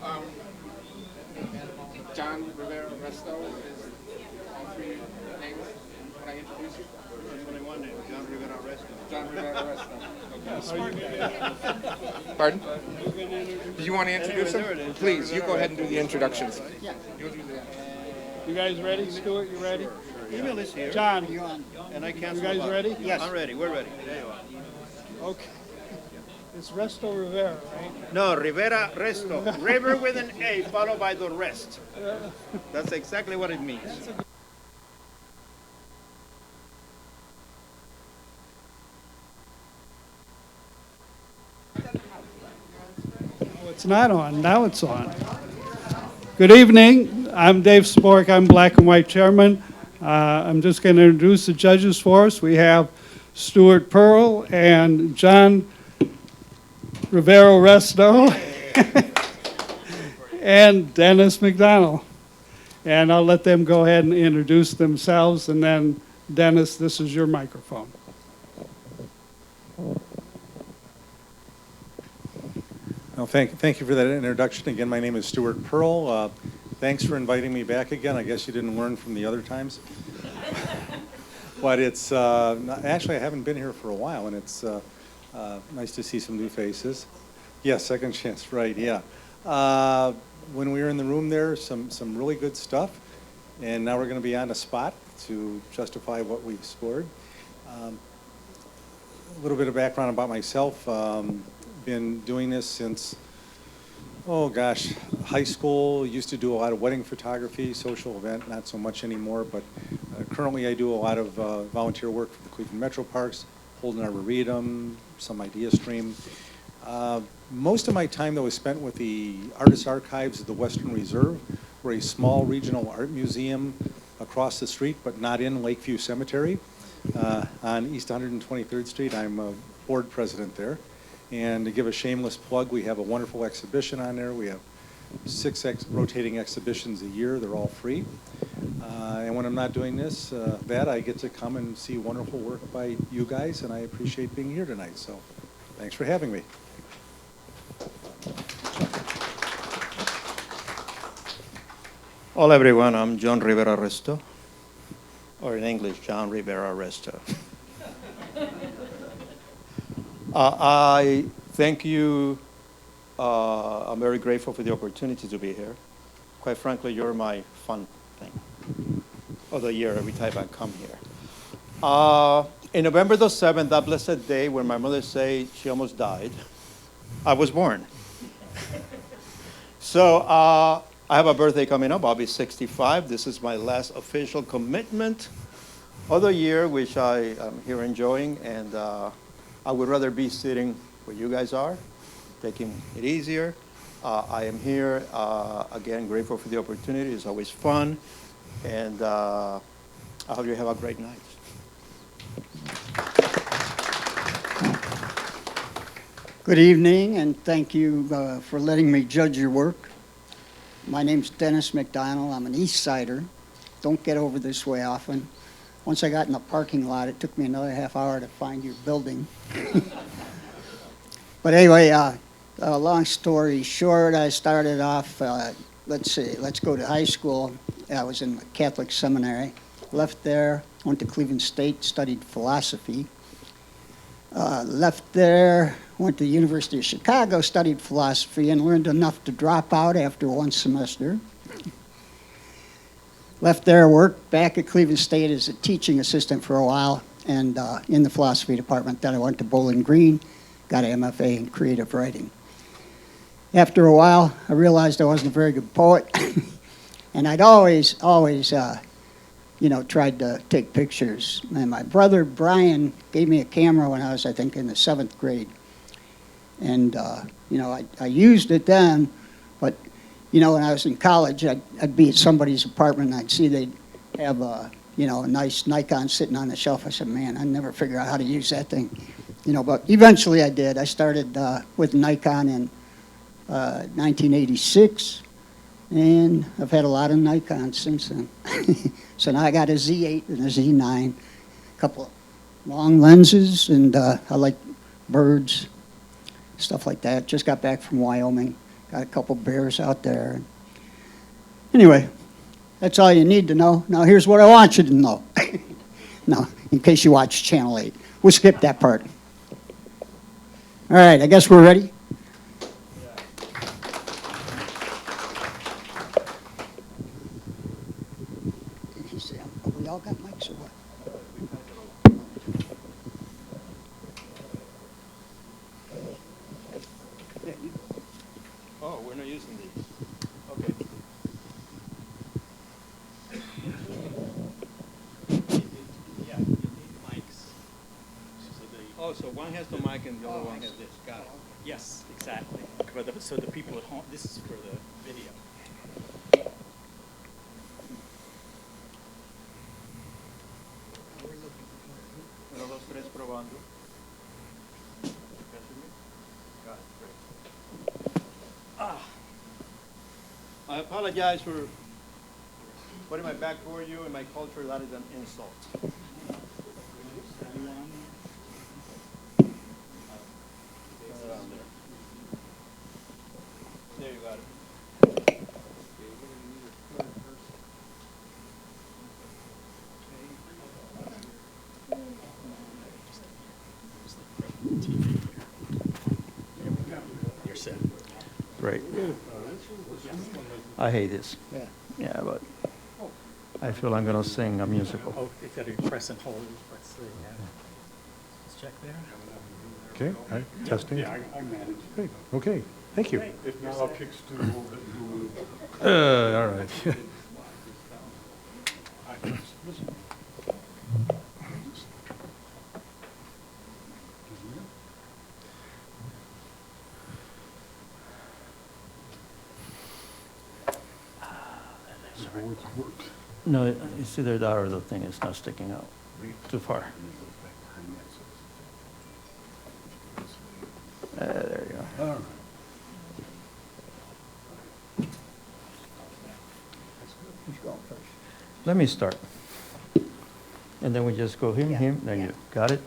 Um, John Rivera Resto is all three names when I introduce you. There's only one name, John Rivera Resto. John Rivera Resto. Pardon? Do you want to introduce Anyway, there it him? is. Please, you John go ahead Rivera and do the introductions. Yeah. You'll do that. You guys ready? Stuart, you ready? Email is here. John, You on? And I cancel. you guys the button. ready? Yes. I'm ready. We're ready. There you are. Okay. It's Resto Rivera, right? No, Rivera Resto. River with an A followed by the rest. That's exactly what it means. Oh, it's not on. Now it's on. Good evening. I'm Dave Spork. I'm Black and White Chairman. I'm just going to introduce the judges for us. We have Stuart Pearl and John Rivero Resto and Dennis McDonald. And I'll let them go ahead and introduce themselves. And then, Dennis, this is your microphone. Well, thank you for that introduction. Again, my name is Stuart Pearl. Thanks for inviting me back again. I guess you didn't learn from the other times. But it's, actually, I haven't been here for a while, and it's nice to see some new faces. Yes, second chance, right, yeah. When we were in the room there, some really good stuff. And now we're going to be on the spot to justify what we've scored. A little bit of background about myself. Been doing this since, oh gosh, high school. Used to do a lot of wedding photography, social event, not so much anymore, but currently I do a lot of volunteer work for the Cleveland Metro Parks, Holden Arboretum, some idea stream. Most of my time though is spent with the Artists Archives of the Western Reserve. We're a small regional art museum across the street, but not in Lakeview Cemetery. On East 123rd Street, I'm a board president there. And to give a shameless plug, we have a wonderful exhibition on there. We have 6 rotating exhibitions a year. They're all free. And when I'm not doing this, I get to come and see wonderful work by you guys, and I appreciate being here tonight. So thanks for having me. Hello, everyone. I'm John Rivera Resto, or in English, John Rivera Resto. I thank you. I'm very grateful for the opportunity to be here. Quite frankly, you're my fun thing of the year every time I come here. In November the 7th, that blessed day when my mother said she almost died, I was born. So I have a birthday coming up. I'll be 65. This is my last official commitment of the year, which I am here enjoying. And I would rather be sitting where you guys are, taking it easier. I am here, again, grateful for the opportunity. It's always fun. And I hope you have a great night. Good evening, and thank you for letting me judge your work. My name's Dennis McDonald. I'm an East Sider. Don't get over this way often. Once I got in the parking lot, it took me another half hour to find your building. But anyway, long story short, I started off, let's go to high school. I was in the Catholic seminary. Left there, went to Cleveland State, studied philosophy. Left there, went to the University of Chicago, studied philosophy, and learned enough to drop out after one semester. Left there, worked back at Cleveland State as a teaching assistant for a while, and in the philosophy department. Then I went to Bowling Green, got an MFA in creative writing. After a while, I realized I wasn't a very good poet, and I'd always tried to take pictures. And my brother, Brian, gave me a camera when I was, I think, in the 7th grade. And, I used it then, but, when I was in college, I'd be at somebody's apartment and I'd see they'd have a nice Nikon sitting on the shelf. I said, man, I never figure out how to use that thing. But eventually I did. I started with Nikon in 1986. And I've had a lot of Nikons since then. So now I got a Z8 and a Z9, a couple of long lenses, and I like birds, stuff like that. Just got back from Wyoming. Got a couple bears out there. Anyway, that's all you need to know. Now here's what I want you to know. No, in case you watch Channel 8. We'll skip that part. All right, I guess we're ready. We all got mics or what? Oh, we're not using these. Okay. Yeah, you need mics. Oh, so one has the mic and the other one has this. Got it. Yes, exactly. So the people at home, this is for the video. Uno, dos, tres, probando. Got it, great. I apologize for putting my back toward you. In my culture, that is an insult. There you got it. You're set. Great. I hate this. Yeah. Yeah, but I feel I'm gonna sing a musical. Oh, if you press and hold, let's see. Let's check there. Okay, all right, testing. Yeah, I manage. Great, okay, thank you. If not, I'll kick Stu a little bit. All right. Listen. No, it's either that or the thing is not sticking out too far. There you go. All right. Who's going first? Let me start. And then we just go him, then you. Got it?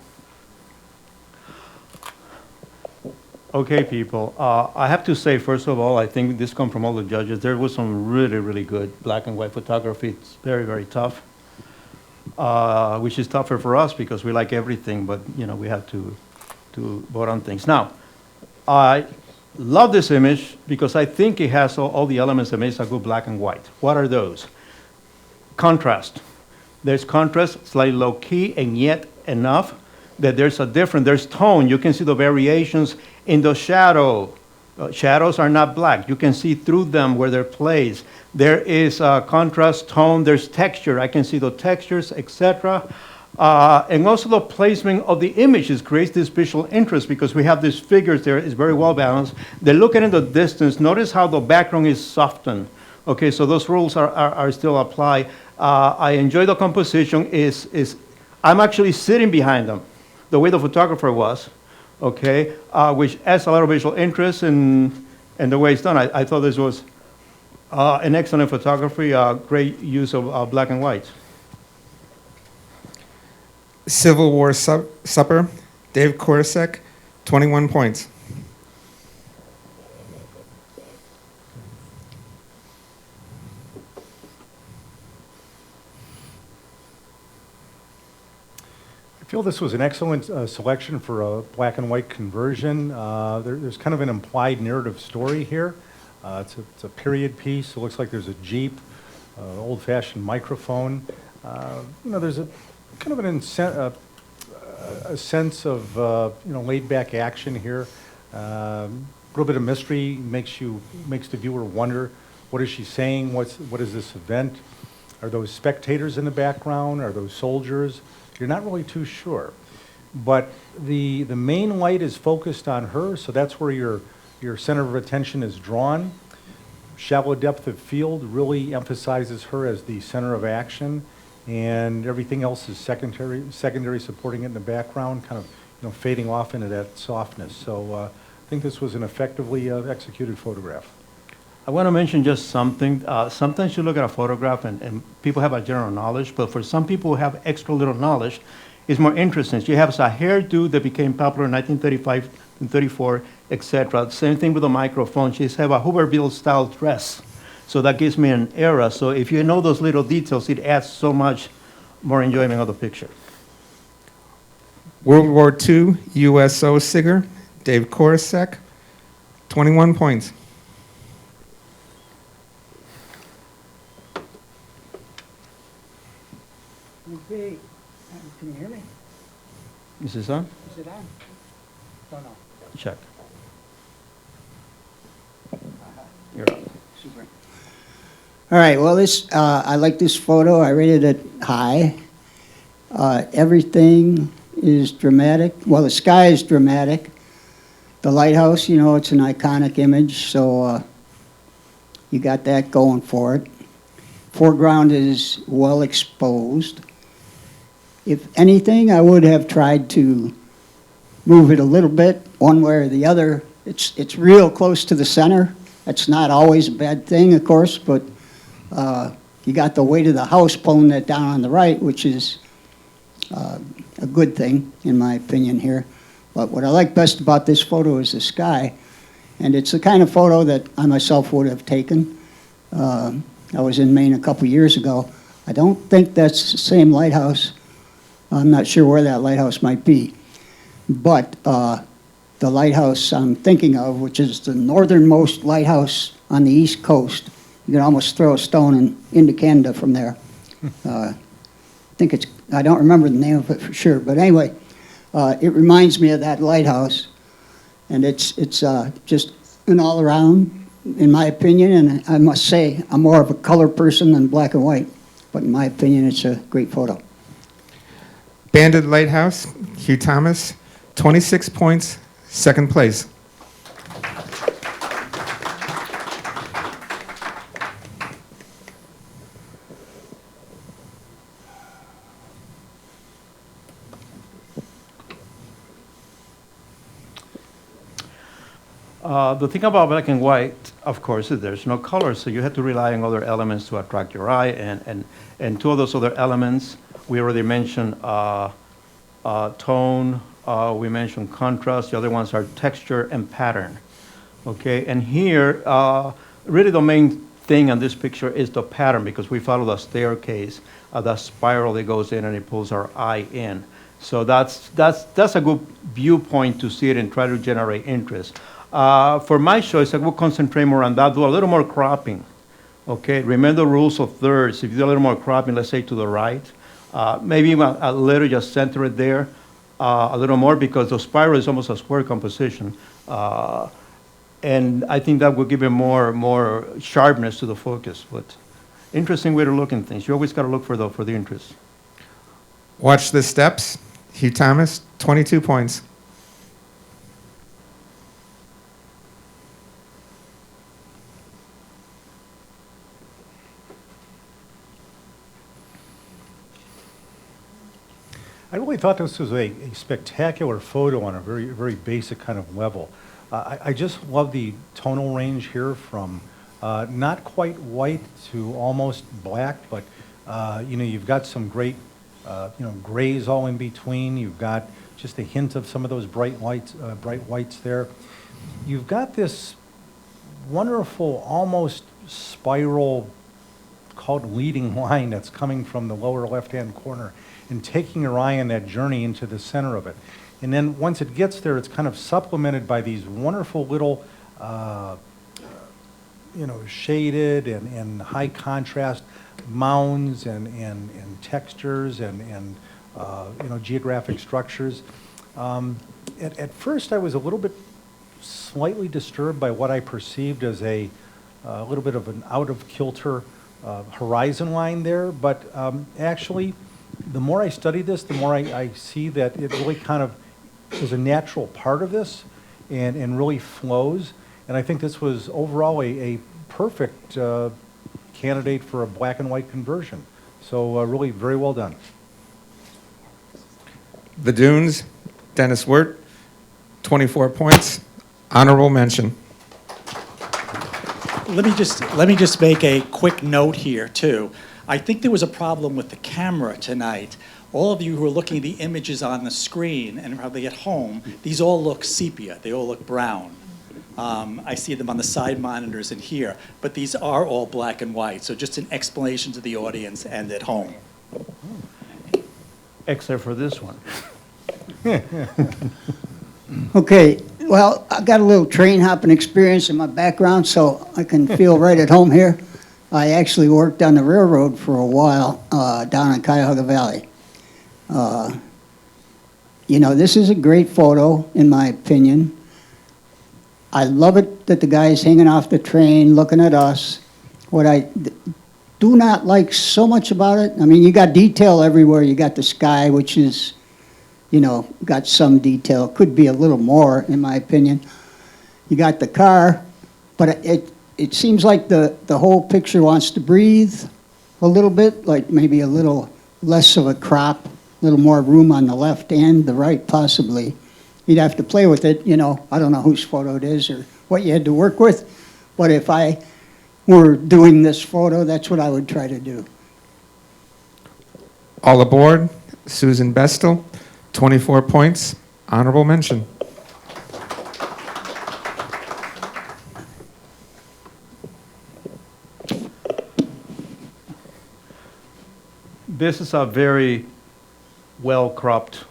Okay, people. I have to say, first of all, I think this comes from all the judges. There was some really, really good black and white photography. It's very, very tough, which is tougher for us because we like everything, but, you know, we have to vote on things. Now, I love this image because I think it has all the elements that makes a good black and white. What are those? Contrast. There's contrast, slightly low key, and yet enough that there's a difference. There's tone. You can see the variations in the shadow. Shadows are not black. You can see through them where they're placed. There is contrast, tone. There's texture. I can see the textures, etc. And also the placement of the images creates this visual interest because we have these figures there. It's very well balanced. They're looking in the distance. Notice how the background is softened. Okay, so those rules are still applied. I enjoy the composition. I'm actually sitting behind them, the way the photographer was, okay, which adds a lot of visual interest in the way it's done. I thought this was an excellent photography, great use of black and white. Civil War Supper, Dave Korosek, 21 points. I feel this was an excellent selection for a black and white conversion. There's kind of an implied narrative story here. It's a period piece. It looks like there's a Jeep, old-fashioned microphone. There's a kind of a sense of laid-back action here. A little bit of mystery makes the viewer wonder, what is she saying? What is this event? Are those spectators in the background? Are those soldiers? You're not really too sure. But the main light is focused on her, so that's where your center of attention is drawn. Shallow depth of field really emphasizes her as the center of action, and everything else is secondary supporting it in the background, kind of fading off into that softness. So I think this was an effectively executed photograph. I want to mention just something. Sometimes you look at a photograph and people have a general knowledge, but for some people who have extra little knowledge, it's more interesting. You have a hairdo that became popular in 1935 and 34, etc. Same thing with the microphone. She's have a Hooverville style dress. So that gives me an era. So if you know those little details, it adds so much more enjoyment of the picture. World War II USO singer, Dave Korosek, 21 points. Okay, can you hear me? Is this on? Is it on? Don't know. Check. You're up. Super. All right, well, I like this photo. I rated it high. Everything is dramatic. Well, the sky is dramatic. The lighthouse, it's an iconic image, so you got that going for it. Foreground is well exposed. If anything, I would have tried to move it a little bit, one way or the other. It's real close to the center. That's not always a bad thing, of course, but you got the weight of the house pulling that down on the right, which is a good thing, in my opinion here. But what I like best about this photo is the sky, and it's the kind of photo that I myself would have taken. I was in Maine a couple years ago. I don't think that's the same lighthouse. I'm not sure where that lighthouse might be. But the lighthouse I'm thinking of, which is the northernmost lighthouse on the East Coast, you can almost throw a stone into Canada from there. I don't remember the name of it for sure, but anyway, it reminds me of that lighthouse, and it's just an all-around, in my opinion, and I must say, I'm more of a color person than black and white, but in my opinion, it's a great photo. Banded Lighthouse, Hugh Thomas, 26 points, second place. The thing about black and white, of course, is there's no color, so you have to rely on other elements to attract your eye, and two of those other elements, we already mentioned tone, we mentioned contrast, the other ones are texture and pattern, okay? And here, really the main thing on this picture is the pattern, because we follow the staircase, the spiral that goes in and it pulls our eye in. So that's a good viewpoint to see it and try to generate interest. For my choice, I will concentrate more on that, do a little more cropping, okay? Remember the rules of thirds. If you do a little more cropping, let's say to the right, maybe a little, just center it there, a little more, because the spiral is almost a square composition. And I think that will give it more sharpness to the focus. But interesting way to look at things. You always got to look for the interest. Watch the Steps, Hugh Thomas, 22 points. I really thought this was a spectacular photo on a very, very basic kind of level. I just love the tonal range here from not quite white to almost black, but you've got some great grays all in between. You've got just a hint of some of those bright whites there. You've got this wonderful, almost spiral called leading line that's coming from the lower left-hand corner and taking your eye on that journey into the center of it. And then once it gets there, it's kind of supplemented by these wonderful little, shaded and high contrast mounds and textures and geographic structures. At first, I was a little bit slightly disturbed by what I perceived as a little bit of an out of kilter horizon line there, but actually, the more I study this, the more I see that it really kind of is a natural part of this and really flows. And I think this was overall a perfect candidate for a black and white conversion. So really very well done. The Dunes, Dennis Wirt, 24 points, honorable mention. Let me just make a quick note here too. I think there was a problem with the camera tonight. All of you who are looking at the images on the screen and probably at home, these all look sepia. They all look brown. I see them on the side monitors and here, but these are all black and white. So just an explanation to the audience and at home. Except for this one. Okay, well, I got a little train hopping experience in my background, so I can feel right at home here. I actually worked on the railroad for a while down in Cuyahoga Valley. You know, this is a great photo, in my opinion. I love it that the guy's hanging off the train looking at us. What I do not like so much about it, I mean, you got detail everywhere. You got the sky, which is, you know, got some detail. Could be a little more, in my opinion. You got the car, but it seems like the whole picture wants to breathe a little bit, like maybe a little less of a crop, a little more room on the left and the right, possibly. You'd have to play with it, you know. I don't know whose photo it is or what you had to work with, but if I were doing this photo, that's what I would try to do. All aboard, Susan Bestel, 24 points, honorable mention. This is a very well-cropped,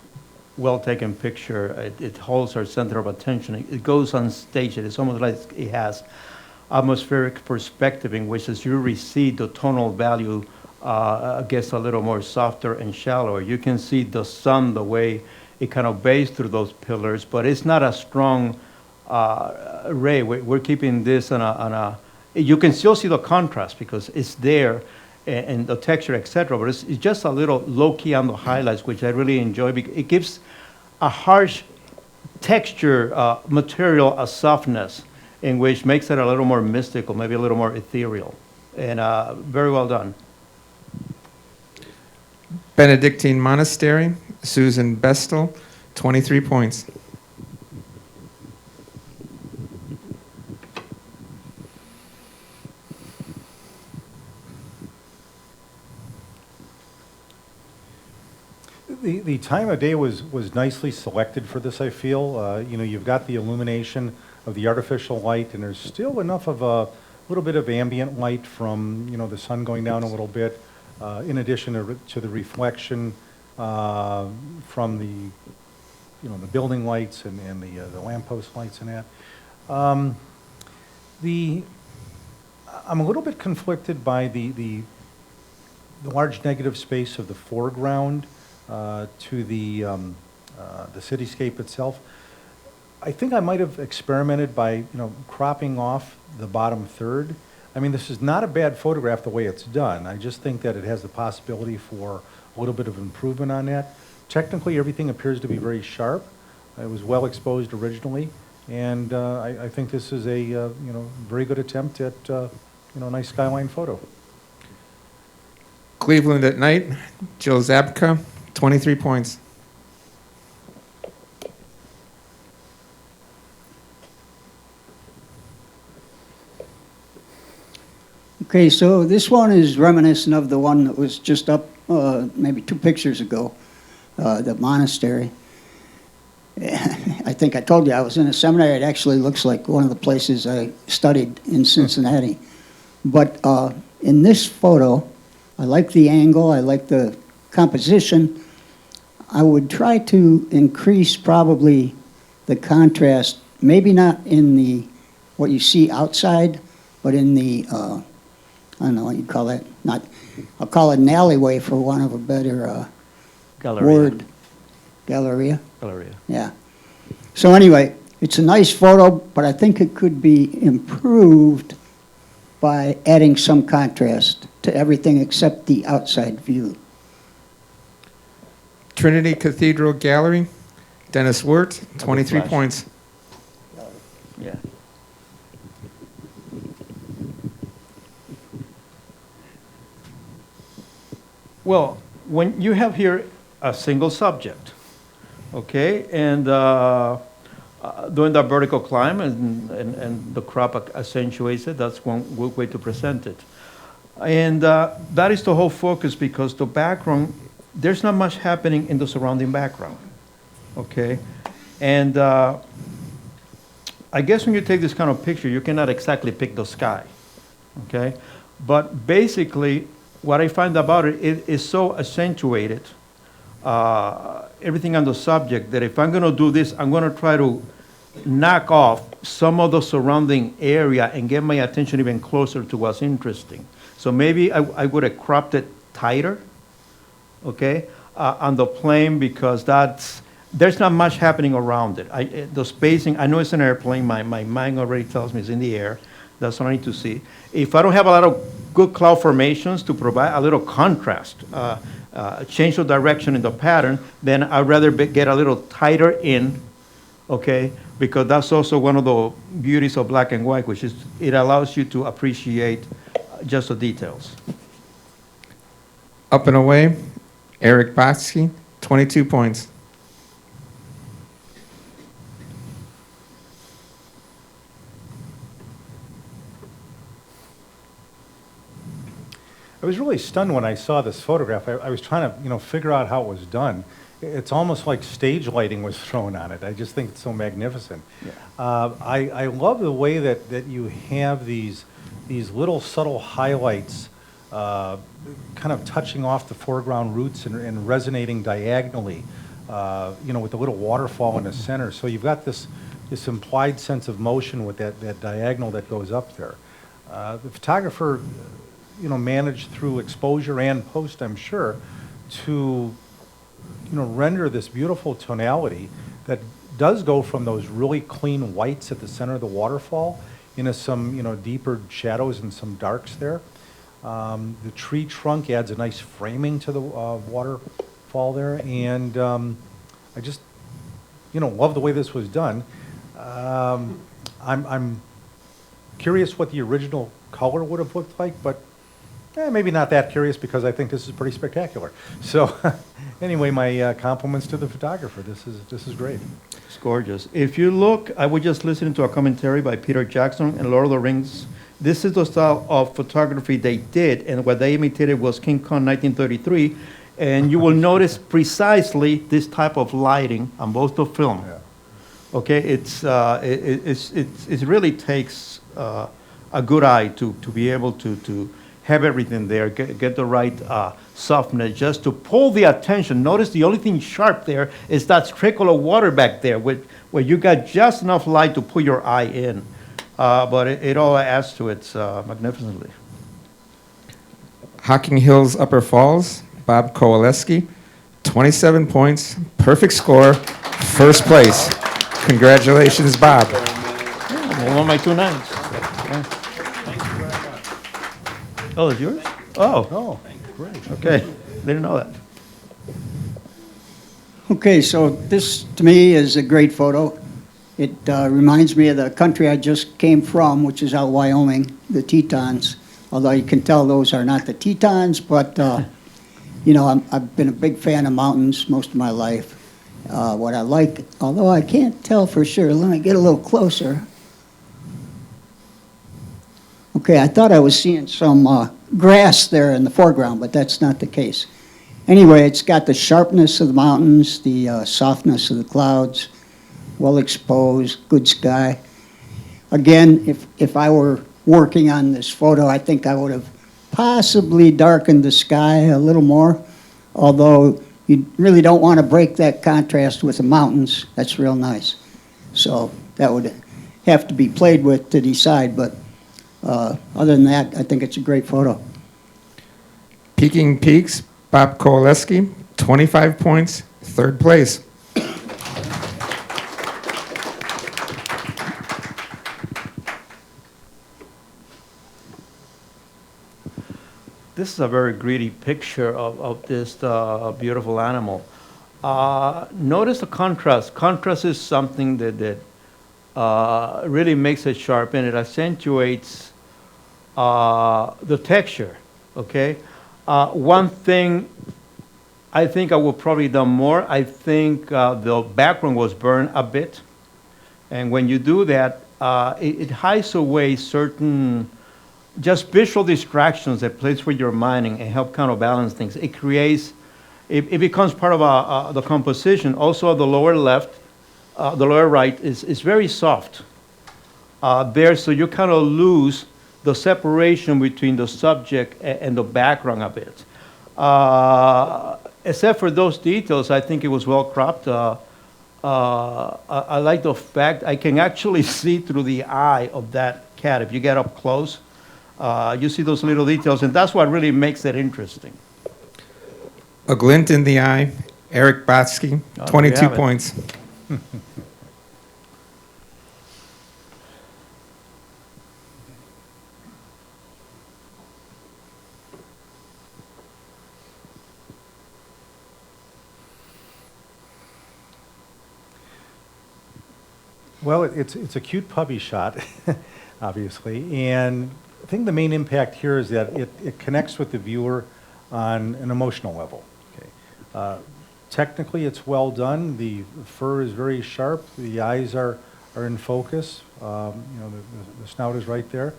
well-taken picture. It holds our center of attention. It goes on stage. It's almost like it has atmospheric perspective in which as you recede, the tonal value gets a little more softer and shallower. You can see the sun, the way it kind of bathes through those pillars, but it's not a strong ray. We're keeping this on a, you can still see the contrast because it's there, and the texture, etc. But it's just a little low-key on the highlights, which I really enjoy. It gives a harsh texture material a softness in which makes it a little more mystical, maybe a little more ethereal. And very well done. Benedictine Monastery, Susan Bestel, 23 points. The time of day was nicely selected for this, I feel. You know, you've got the illumination of the artificial light, and there's still enough of a little bit of ambient light from, you know, the sun going down a little bit, in addition to the reflection from the, you know, the building lights and the lamppost lights and that. I'm a little bit conflicted by the large negative space of the foreground to the cityscape itself. I think I might have experimented by, you know, cropping off the bottom third. I mean, this is not a bad photograph the way it's done. I just think that it has the possibility for a little bit of improvement on that. Technically, everything appears to be very sharp. It was well exposed originally, and I think this is a you know, very good attempt at you know, a nice skyline photo. Cleveland at Night, Jill Zabka, 23 points. Okay, so this one is reminiscent of the one that was just up maybe 2 pictures ago, the monastery. I think I told you I was in a seminary. It actually looks like one of the places I studied in Cincinnati. But in this photo, I like the angle, I like the composition. I would try to increase probably the contrast, maybe not in the what you see outside, but in the I don't know what you call that. Not, I'll call it an alleyway for want of a better word. Galleria. Galleria. Yeah. So anyway, it's a nice photo, but I think it could be improved by adding some contrast to everything except the outside view. Trinity Cathedral Gallery, Dennis Wirt, 23 flash. points. Yeah. Well, when you have here a single subject, okay, and doing the vertical climb and the crop accentuates it, that's one good way to present it. And that is the whole focus because the background, there's not much happening in the surrounding background, okay? And I guess when you take this kind of picture, you cannot exactly pick the sky, okay? But basically, what I find about it, it is so accentuated, everything on the subject, that if I'm gonna do this, I'm gonna try to knock off some of the surrounding area and get my attention even closer to what's interesting. So maybe I would have cropped it tighter, okay, on the plane because there's not much happening around it. The spacing, I know it's an airplane, my mind already tells me it's in the air. That's what I need to see. If I don't have a lot of good cloud formations to provide a little contrast, change the direction in the pattern, then I'd rather get a little tighter in, okay? Because that's also one of the beauties of black and white, which is it allows you to appreciate just the details. Up and away, Eric Batsky, 22 points. I was really stunned when I saw this photograph. I was trying to, figure out how it was done. It's almost like stage lighting was thrown on it. I just think it's so magnificent. Yeah. I love the way that you have these little subtle highlights kind of touching off the foreground roots and resonating diagonally, with the little waterfall in the center. So you've got this implied sense of motion with that diagonal that goes up there. The photographer, managed through exposure and post, I'm sure, to render this beautiful tonality that does go from those really clean whites at the center of the waterfall into some deeper shadows and some darks there. The tree trunk adds a nice framing to the waterfall there, and I just love the way this was done. I'm curious what the original color would have looked like, but maybe not that curious because I think this is pretty spectacular. So anyway, my compliments to the photographer. This is great. It's gorgeous. If you look, I was just listening to a commentary by Peter Jackson and Lord of the Rings. This is the style of photography they did, and what they imitated was King Kong 1933. And you will notice precisely this type of lighting on both the film. Yeah. Okay, it really takes a good eye to be able to have everything there, get the right softness, just to pull the attention. Notice the only thing sharp there is that trickle of water back there, where you got just enough light to pull your eye in. But it all adds to it magnificently. Hocking Hills Upper Falls, Bob Kowaleski, 27 points, perfect score, first place. Congratulations, Bob. One of my 2 nines. Yeah. Oh, it's yours? Oh, Great. okay. Didn't know that. Okay, so this to me is a great photo. It reminds me of the country I just came from, which is out Wyoming, the Tetons. Although you can tell those are not the Tetons, but I've been a big fan of mountains most of my life. What I like, although I can't tell for sure, let me get a little closer. Okay, I thought I was seeing some grass there in the foreground, but that's not the case. Anyway, it's got the sharpness of the mountains, the softness of the clouds, well exposed, good sky. Again, if I were working on this photo, I think I would have possibly darkened the sky a little more, although you really don't want to break that contrast with the mountains. That's real nice. So that would have to be played with to decide, but other than that, I think it's a great photo. Peking Peaks, Bob Kowaleski, 25 points, third place. This is a very greedy picture of this beautiful animal. Notice the contrast. Contrast is something that really makes it sharp, and it accentuates the texture, okay? One thing I think I would probably done more, I think the background was burned a bit. And when you do that, it hides away certain just visual distractions that place where you're mining and help counterbalance things. It creates, it becomes part of the composition. Also, the lower left, the lower right is very soft there, so you kind of lose the separation between the subject and the background a bit. Except for those details, I think it was well cropped. I like the fact I can actually see through the eye of that cat. If you get up close, you see those little details, and that's what really makes it interesting. A glint in the eye, Eric Botsky, Oh, 22 we have it. points. Well, it's a cute puppy shot, obviously, and I think the main impact here is that it connects with the viewer on an emotional level. Okay. Technically, it's well done. The fur is very sharp. The eyes are in focus. The snout is right there.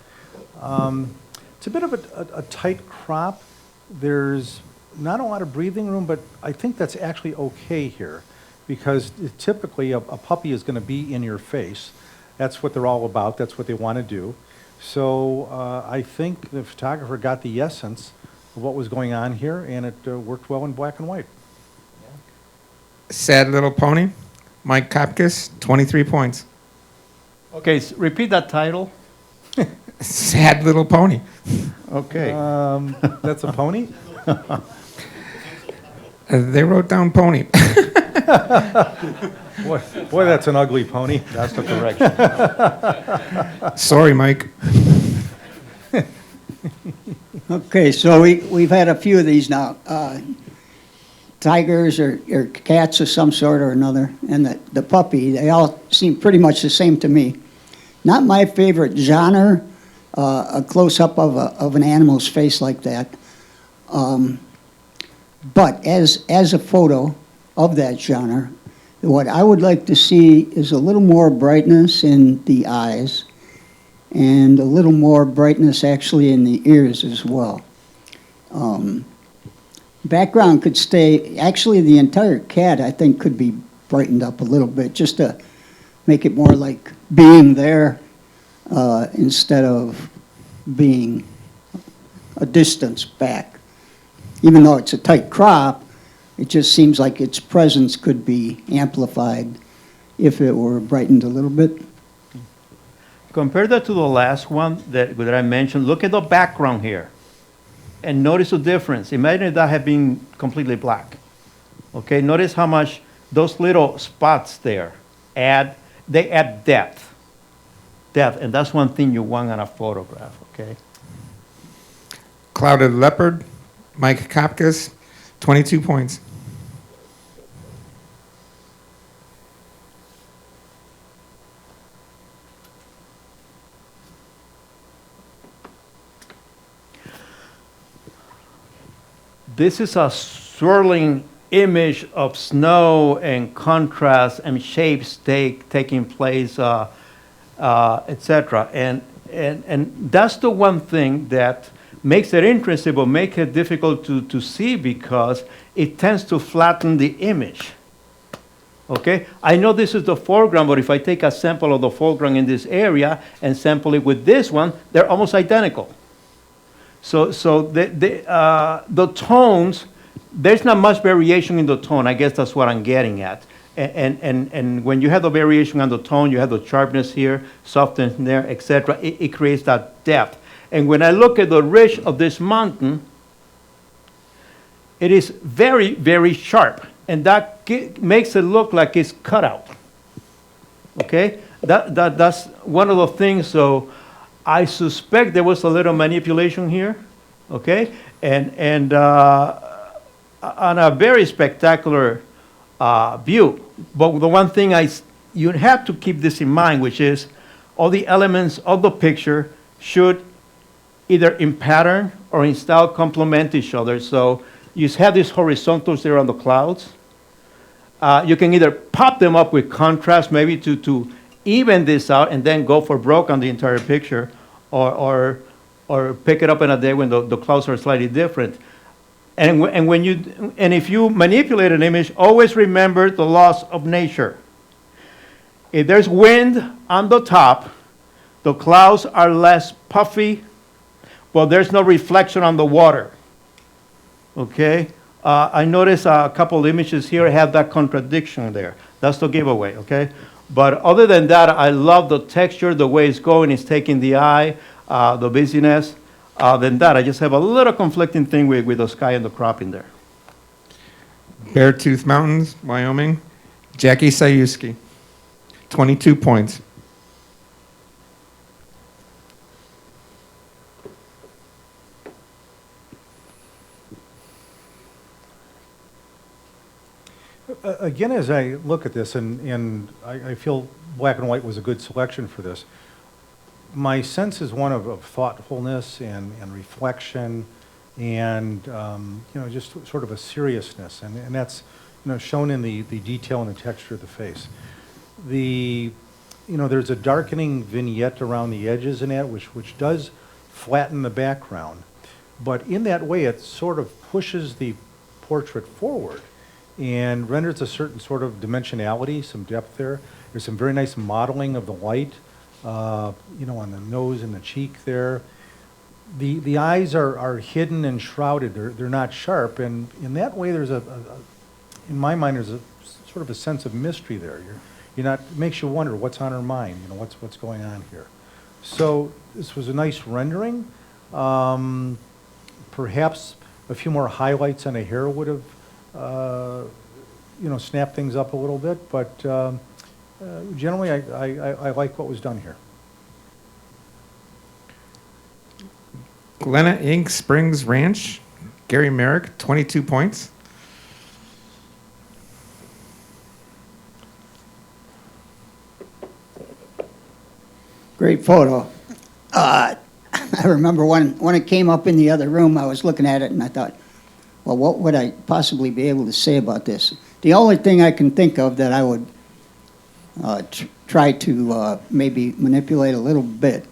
It's a bit of a tight crop. There's not a lot of breathing room, but I think that's actually okay here, because typically a puppy is going to be in your face. That's what they're all about. That's what they want to do. So I think the photographer got the essence of what was going on here, and it worked well in black and white. Sad Little Pony, Mike Kopkis, 23 points. Okay, repeat that title. Sad Little Pony. Okay. That's a pony? They wrote down pony. Boy, that's an ugly pony. That's the correction. Sorry, Mike. Okay, so we've had a few of these now. Tigers or cats of some sort or another, and the puppy, they all seem pretty much the same to me. Not my favorite genre, a close-up of an animal's face like that. But as a photo of that genre, what I would like to see is a little more brightness in the eyes and a little more brightness actually in the ears as well. Background could stay, actually the entire cat I think could be brightened up a little bit just to make it more like being there instead of being a distance back. Even though it's a tight crop, it just seems like its presence could be amplified if it were brightened a little bit. Compare that to the last one that I mentioned. Look at the background here and notice the difference. Imagine that had been completely black. Okay, notice how much those little spots there add depth. And that's one thing you want on a photograph, okay? Clouded Leopard, Mike Kopkis, 22 points. This is a swirling image of snow and contrast and shapes taking place, etc. And that's the one thing that makes it interesting but makes it difficult to see because it tends to flatten the image. Okay, I know this is the foreground, but if I take a sample of the foreground in this area and sample it with this one, they're almost identical. So the tones, there's not much variation in the tone. I guess that's what I'm getting at. And when you have the variation on the tone, you have the sharpness here, softness there, etc. It creates that depth. And when I look at the ridge of this mountain, it is very, very sharp. And that makes it look like it's cut out. Okay? That's one of the things. So I suspect there was a little manipulation here. Okay? And on a very spectacular view. But the one thing you have to keep this in mind, which is all the elements of the picture should either in pattern or in style complement each other. So you have these horizontals there on the clouds. You can either pop them up with contrast, maybe to even this out and then go for broke on the entire picture, or or pick it up in a day when the clouds are slightly different. And if you manipulate an image, always remember the laws of nature. If there's wind on the top, the clouds are less puffy, but there's no reflection on the water. Okay? I noticed a couple images here have that contradiction there. That's the giveaway, okay? But other than that, I love the texture, the way it's going, it's taking the eye, the busyness. Than that, I just have a little conflicting thing with the sky and the crop in there. Beartooth Mountains, Wyoming, Jackie Sayuski, 22 points. Again, as I look at this, and I feel black and white was a good selection for this, my sense is one of thoughtfulness and reflection and, just sort of a seriousness. And that's, shown in the detail and the texture of the face. There's a darkening vignette around the edges in that, which does flatten the background. But in that way, it sort of pushes the portrait forward and renders a certain sort of dimensionality, some depth there. There's some very nice modeling of the light, on the nose and the cheek there. The eyes are hidden and shrouded. They're not sharp, and in that way, there's in my mind, there's a sort of a sense of mystery there. It makes you wonder what's on her mind. What's going on here. So this was a nice rendering. Perhaps a few more highlights on the hair would have, snapped things up a little bit, but generally I like what was done here. Glenna Inc. Springs Ranch, Gary Merrick, 22 points. Great photo. I remember when it came up in the other room, I was looking at it and I thought, well, what would I possibly be able to say about this? The only thing I can think of that I would try to maybe manipulate a little bit,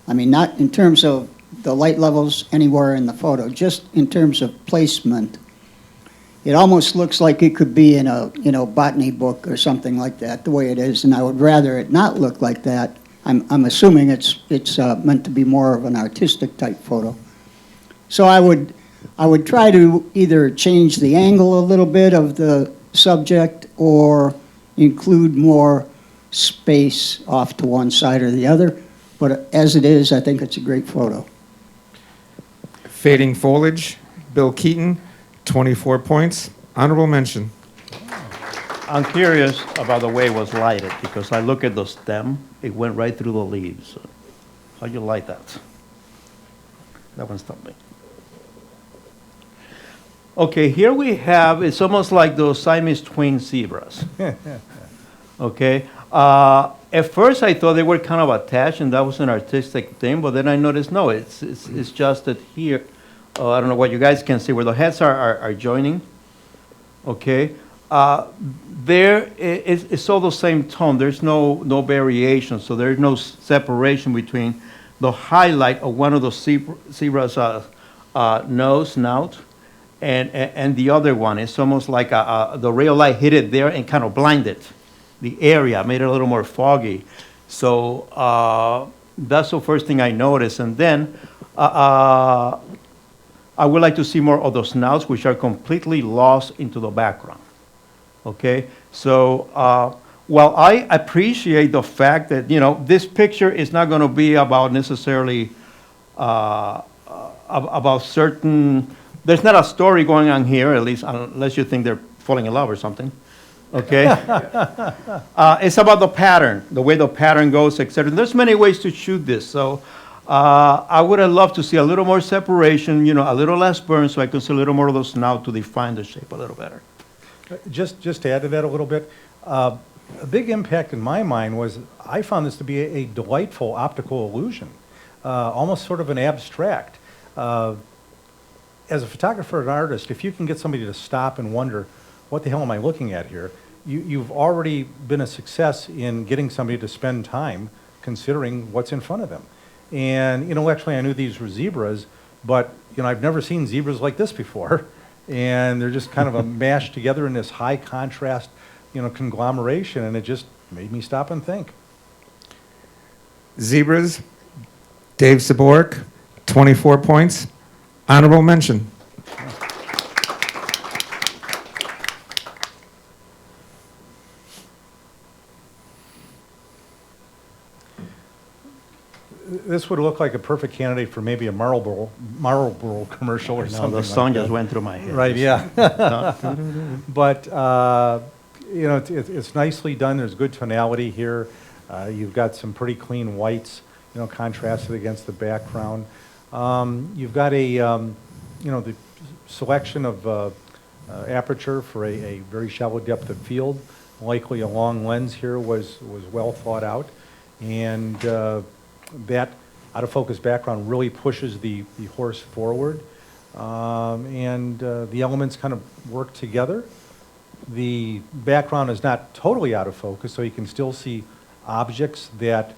I mean, not in terms of the light levels anywhere in the photo, just in terms of placement. It almost looks like it could be in a botany book or something like that, the way it is, and I would rather it not look like that. I'm assuming it's meant to be more of an artistic type photo. So I would try to either change the angle a little bit of the subject or include more space off to one side or the other. But as it is, I think it's a great photo. Fading Foliage, Bill Keaton, 24 points. Honorable mention. I'm curious about the way it was lighted, because I look at the stem, it went right through the leaves. How you light that? That one stopped me. Okay, here we have, it's almost like those Siamese twin zebras. Okay, at first I thought they were kind of attached and that was an artistic thing, but then I noticed, no, it's just that here, I don't know what you guys can see, where the heads are joining, okay? There, it's all the same tone. There's no variation, so there's no separation between the highlight of one of the zebra's nose, snout, and the other one. It's almost like the real light hit it there and kind of blinded the area, made it a little more foggy. So that's the first thing I noticed. And then I would like to see more of the snouts, which are completely lost into the background. Okay, so while I appreciate the fact that, this picture is not going to be about necessarily about certain, there's not a story going on here, at least unless you think they're falling in love or something. Okay, it's about the pattern, the way the pattern goes, etc. There's many ways to shoot this, so I would have loved to see a little more separation, a little less burn, so I could see a little more of the snout to define the shape a little better. Just to add to that a little bit, a big impact in my mind was I found this to be a delightful optical illusion, almost sort of an abstract. As a photographer and artist, if you can get somebody to stop and wonder, what the hell am I looking at here? You've already been a success in getting somebody to spend time considering what's in front of them. And, actually, I knew these were zebras, but, I've never seen zebras like this before. And they're just kind of a mashed together in this high contrast, conglomeration, and it just made me stop and think. Zebras, Dave Zabork, 24 points. Honorable mention. This would look like a perfect candidate for maybe a Marlboro commercial or No, something the like song that. just went through my head. Right, yeah. But, it's nicely done. There's good tonality here. You've got some pretty clean whites, contrasted against the background. You've got the selection of aperture for a very shallow depth of field. Likely a long lens here was well thought out. And that out-of-focus background really pushes the horse forward. The elements kind of work together. The background is not totally out of focus, so you can still see objects that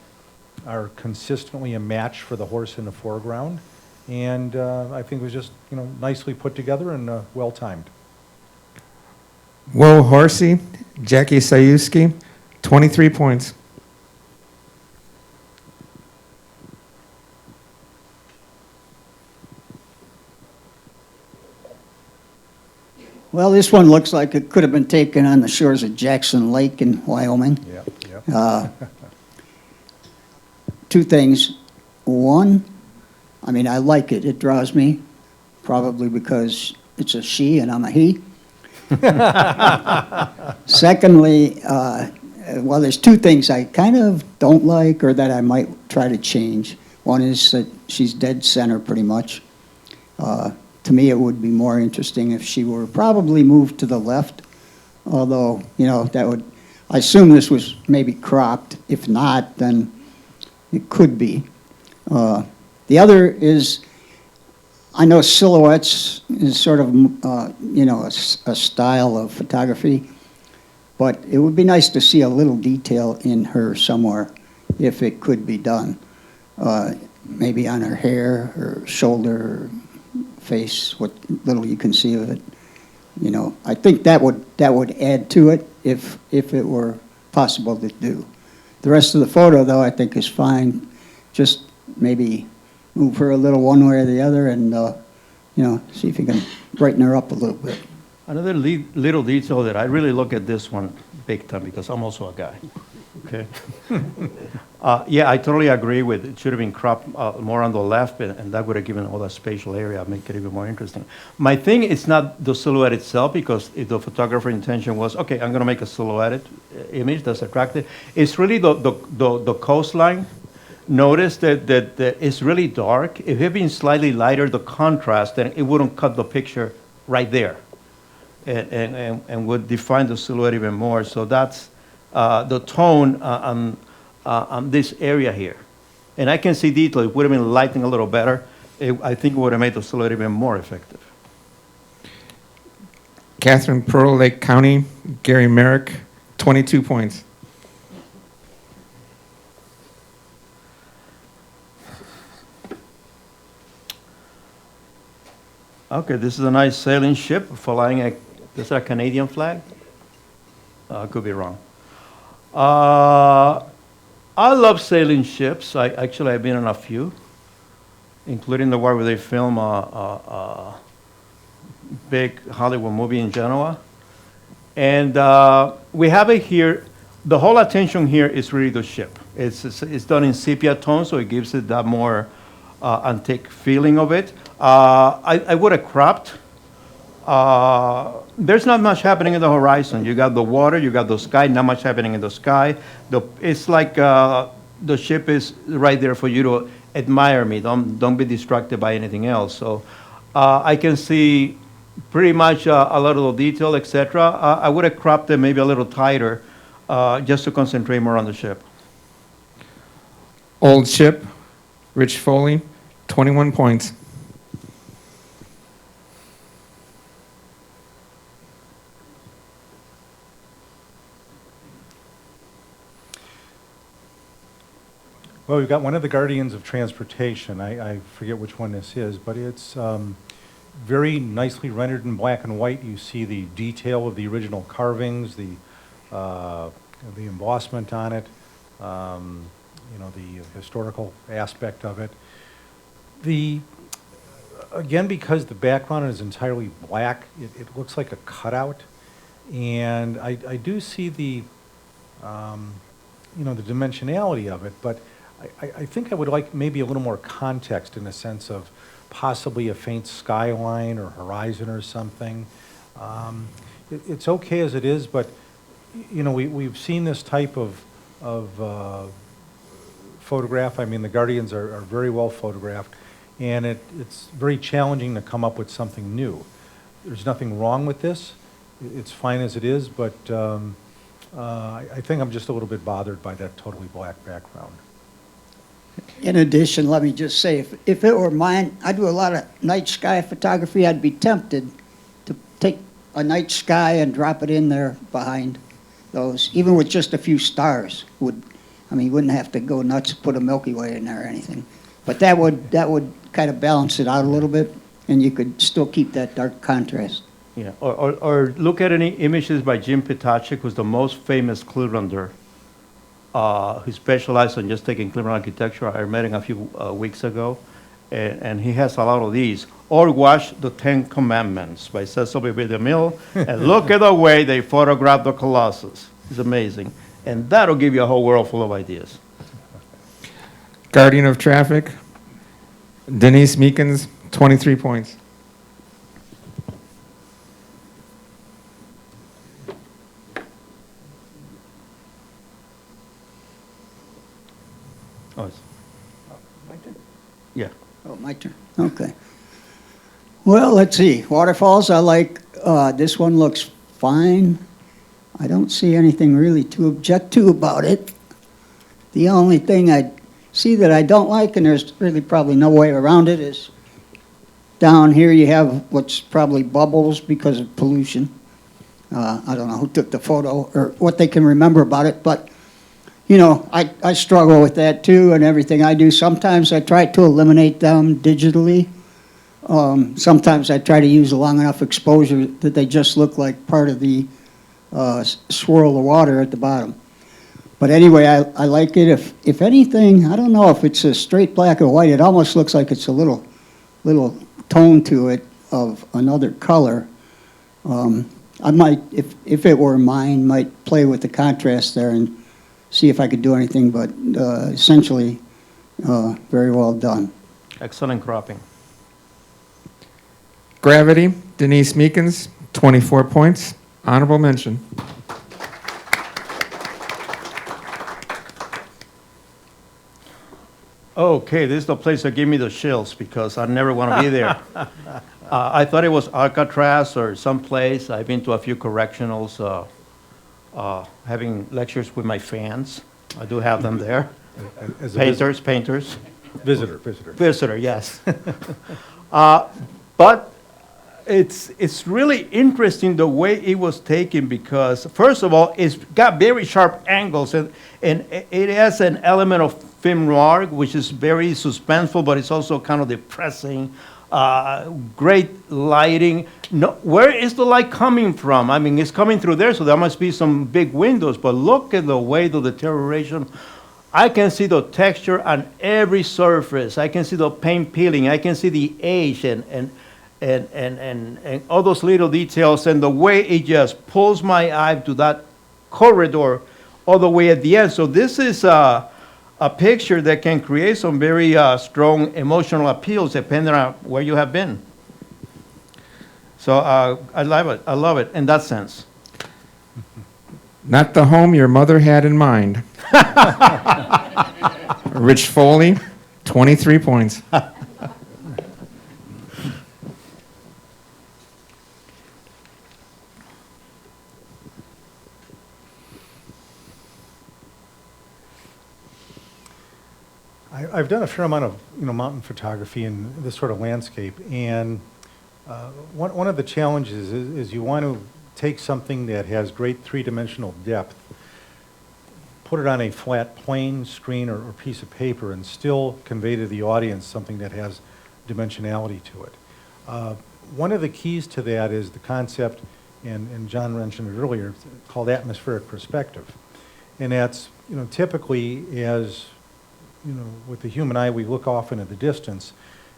are consistently a match for the horse in the foreground. And I think it was just, nicely put together and well-timed. Whoa Horsey, Jackie Sayuski, 23 points. Well, this one looks like it could have been taken on the shores of Jackson Lake in Wyoming. Yep. Two things. One, I like it. It draws me, probably because it's a she and I'm a he. Secondly, well, there's two things I kind of don't like or that I might try to change. One is that she's dead center pretty much. To me, it would be more interesting if she were probably moved to the left, although, that would, I assume this was maybe cropped. If not, then it could be. The other is, I know silhouettes is sort of, a style of photography, but it would be nice to see a little detail in her somewhere if it could be done. Maybe on her hair, her shoulder, face, what little you can see of it. I think that would add to it if it were possible to do. The rest of the photo, though, I think is fine. Just maybe move her a little one way or the other, and see if you can brighten her up a little bit. Another little detail that I really look at this one big time because I'm also a guy. Okay. Yeah, I totally agree with it. Should have been cropped more on the left, and that would have given all that spatial area, make it even more interesting. My thing is not the silhouette itself, because if the photographer's intention was, okay, I'm going to make a silhouette image that's attractive, it's really the coastline. Notice that it's really dark. If it had been slightly lighter, the contrast, then it wouldn't cut the picture right there, and would define the silhouette even more. So that's the tone on this area here. And I can see detail. It would have been lighting a little better. I think it would have made the silhouette even more effective. Catherine Pearl, Lake County, Gary Merrick, 22 points. Okay, this is a nice sailing ship flying is that a Canadian flag? Could be wrong. I love sailing ships. I've been on a few, including the one where they film a big Hollywood movie in Genoa. And we have it here. The whole attention here is really the ship. It's done in sepia tone, so it gives it that more antique feeling of it. I would have cropped. There's not much happening in the horizon. You got the water, you got the sky, not much happening in the sky. It's like the ship is right there for you to admire me. Don't be distracted by anything else. So I can see pretty much a lot of the detail, etc. I would have cropped it maybe a little tighter just to concentrate more on the ship. Old Ship, Rich Foley, 21 points. Well, we've got one of the guardians of transportation. I forget which one this is, but it's very nicely rendered in black and white. You see the detail of the original carvings, the embossment on it, you know, the historical aspect of it. Again, because the background is entirely black, it looks like a cutout. And I do see the, you know, the dimensionality of it, but I think I would like maybe a little more context in the sense of possibly a faint skyline or horizon or something. It's okay as it is, but, you know, we've seen this type of photograph. I mean, the Guardians are very well photographed, and it's very challenging to come up with something new. There's nothing wrong with this. It's fine as it is, but I think I'm just a little bit bothered by that totally black background. In addition, let me just say, if it were mine, I do a lot of night sky photography. I'd be tempted to take a night sky and drop it in there behind those, even with just a few stars. I mean, you wouldn't have to go nuts to put a Milky Way in there or anything. But that would kind of balance it out a little bit, and you could still keep that dark contrast. Yeah, or look at any images by Jim Petacek, who's the most famous Clevelander, who specialized in just taking Cleveland architecture. I met him a few weeks ago, and he has a lot of these. Or watch The Ten Commandments by Cecil B. DeMille, and look at the way they photograph the Colossus. It's amazing. And that'll give you a whole world full of ideas. Guardian of Traffic, Denise Meekins, 23 points. Oh, my turn? Yeah. Oh, my turn. Okay. Well, let's see. Waterfalls, I like. This one looks fine. I don't see anything really to object to about it. The only thing I see that I don't like, and there's really probably no way around it, is down here you have what's probably bubbles because of pollution. I don't know who took the photo or what they can remember about it, but you know, I struggle with that too, and everything I do. Sometimes I try to eliminate them digitally. Sometimes I try to use a long enough exposure that they just look like part of the swirl of water at the bottom. But anyway, I like it. If anything, I don't know if it's a straight black or white. It almost looks like it's a little tone to it of another color. I might, if it were mine, might play with the contrast there and see if I could do anything, but essentially, very well done. Excellent cropping. Gravity, Denise Meekins, 24 points. Honorable mention. Okay, this is the place that gave me the chills because I never want to be there. I thought it was Alcatraz or someplace. I've been to a few correctionals, having lectures with my fans. I do have them there. As a Painters. Visitor. Yes. But it's really interesting the way it was taken because, first of all, it's got very sharp angles and it has an element of film noir, which is very suspenseful, but it's also kind of depressing. Great lighting. No, where is the light coming from? I mean, it's coming through there, so there must be some big windows, but look at the way the deterioration. I can see the texture on every surface. I can see the paint peeling. I can see the age and all those little details and the way it just pulls my eye to that corridor all the way at the end. So this is a picture that can create some very strong emotional appeals depending on where you have been. So I love it in that sense. Not the home your mother had in mind. Rich Foley, 23 points. I've done a fair amount of mountain photography and this sort of landscape, and one of the challenges is you want to take something that has great three-dimensional depth, put it on a flat plane screen or piece of paper and still convey to the audience something that has dimensionality to it. One of the keys to that is the concept, and John mentioned it earlier, called atmospheric perspective. And that's, typically as, with the human eye, we look off into the distance.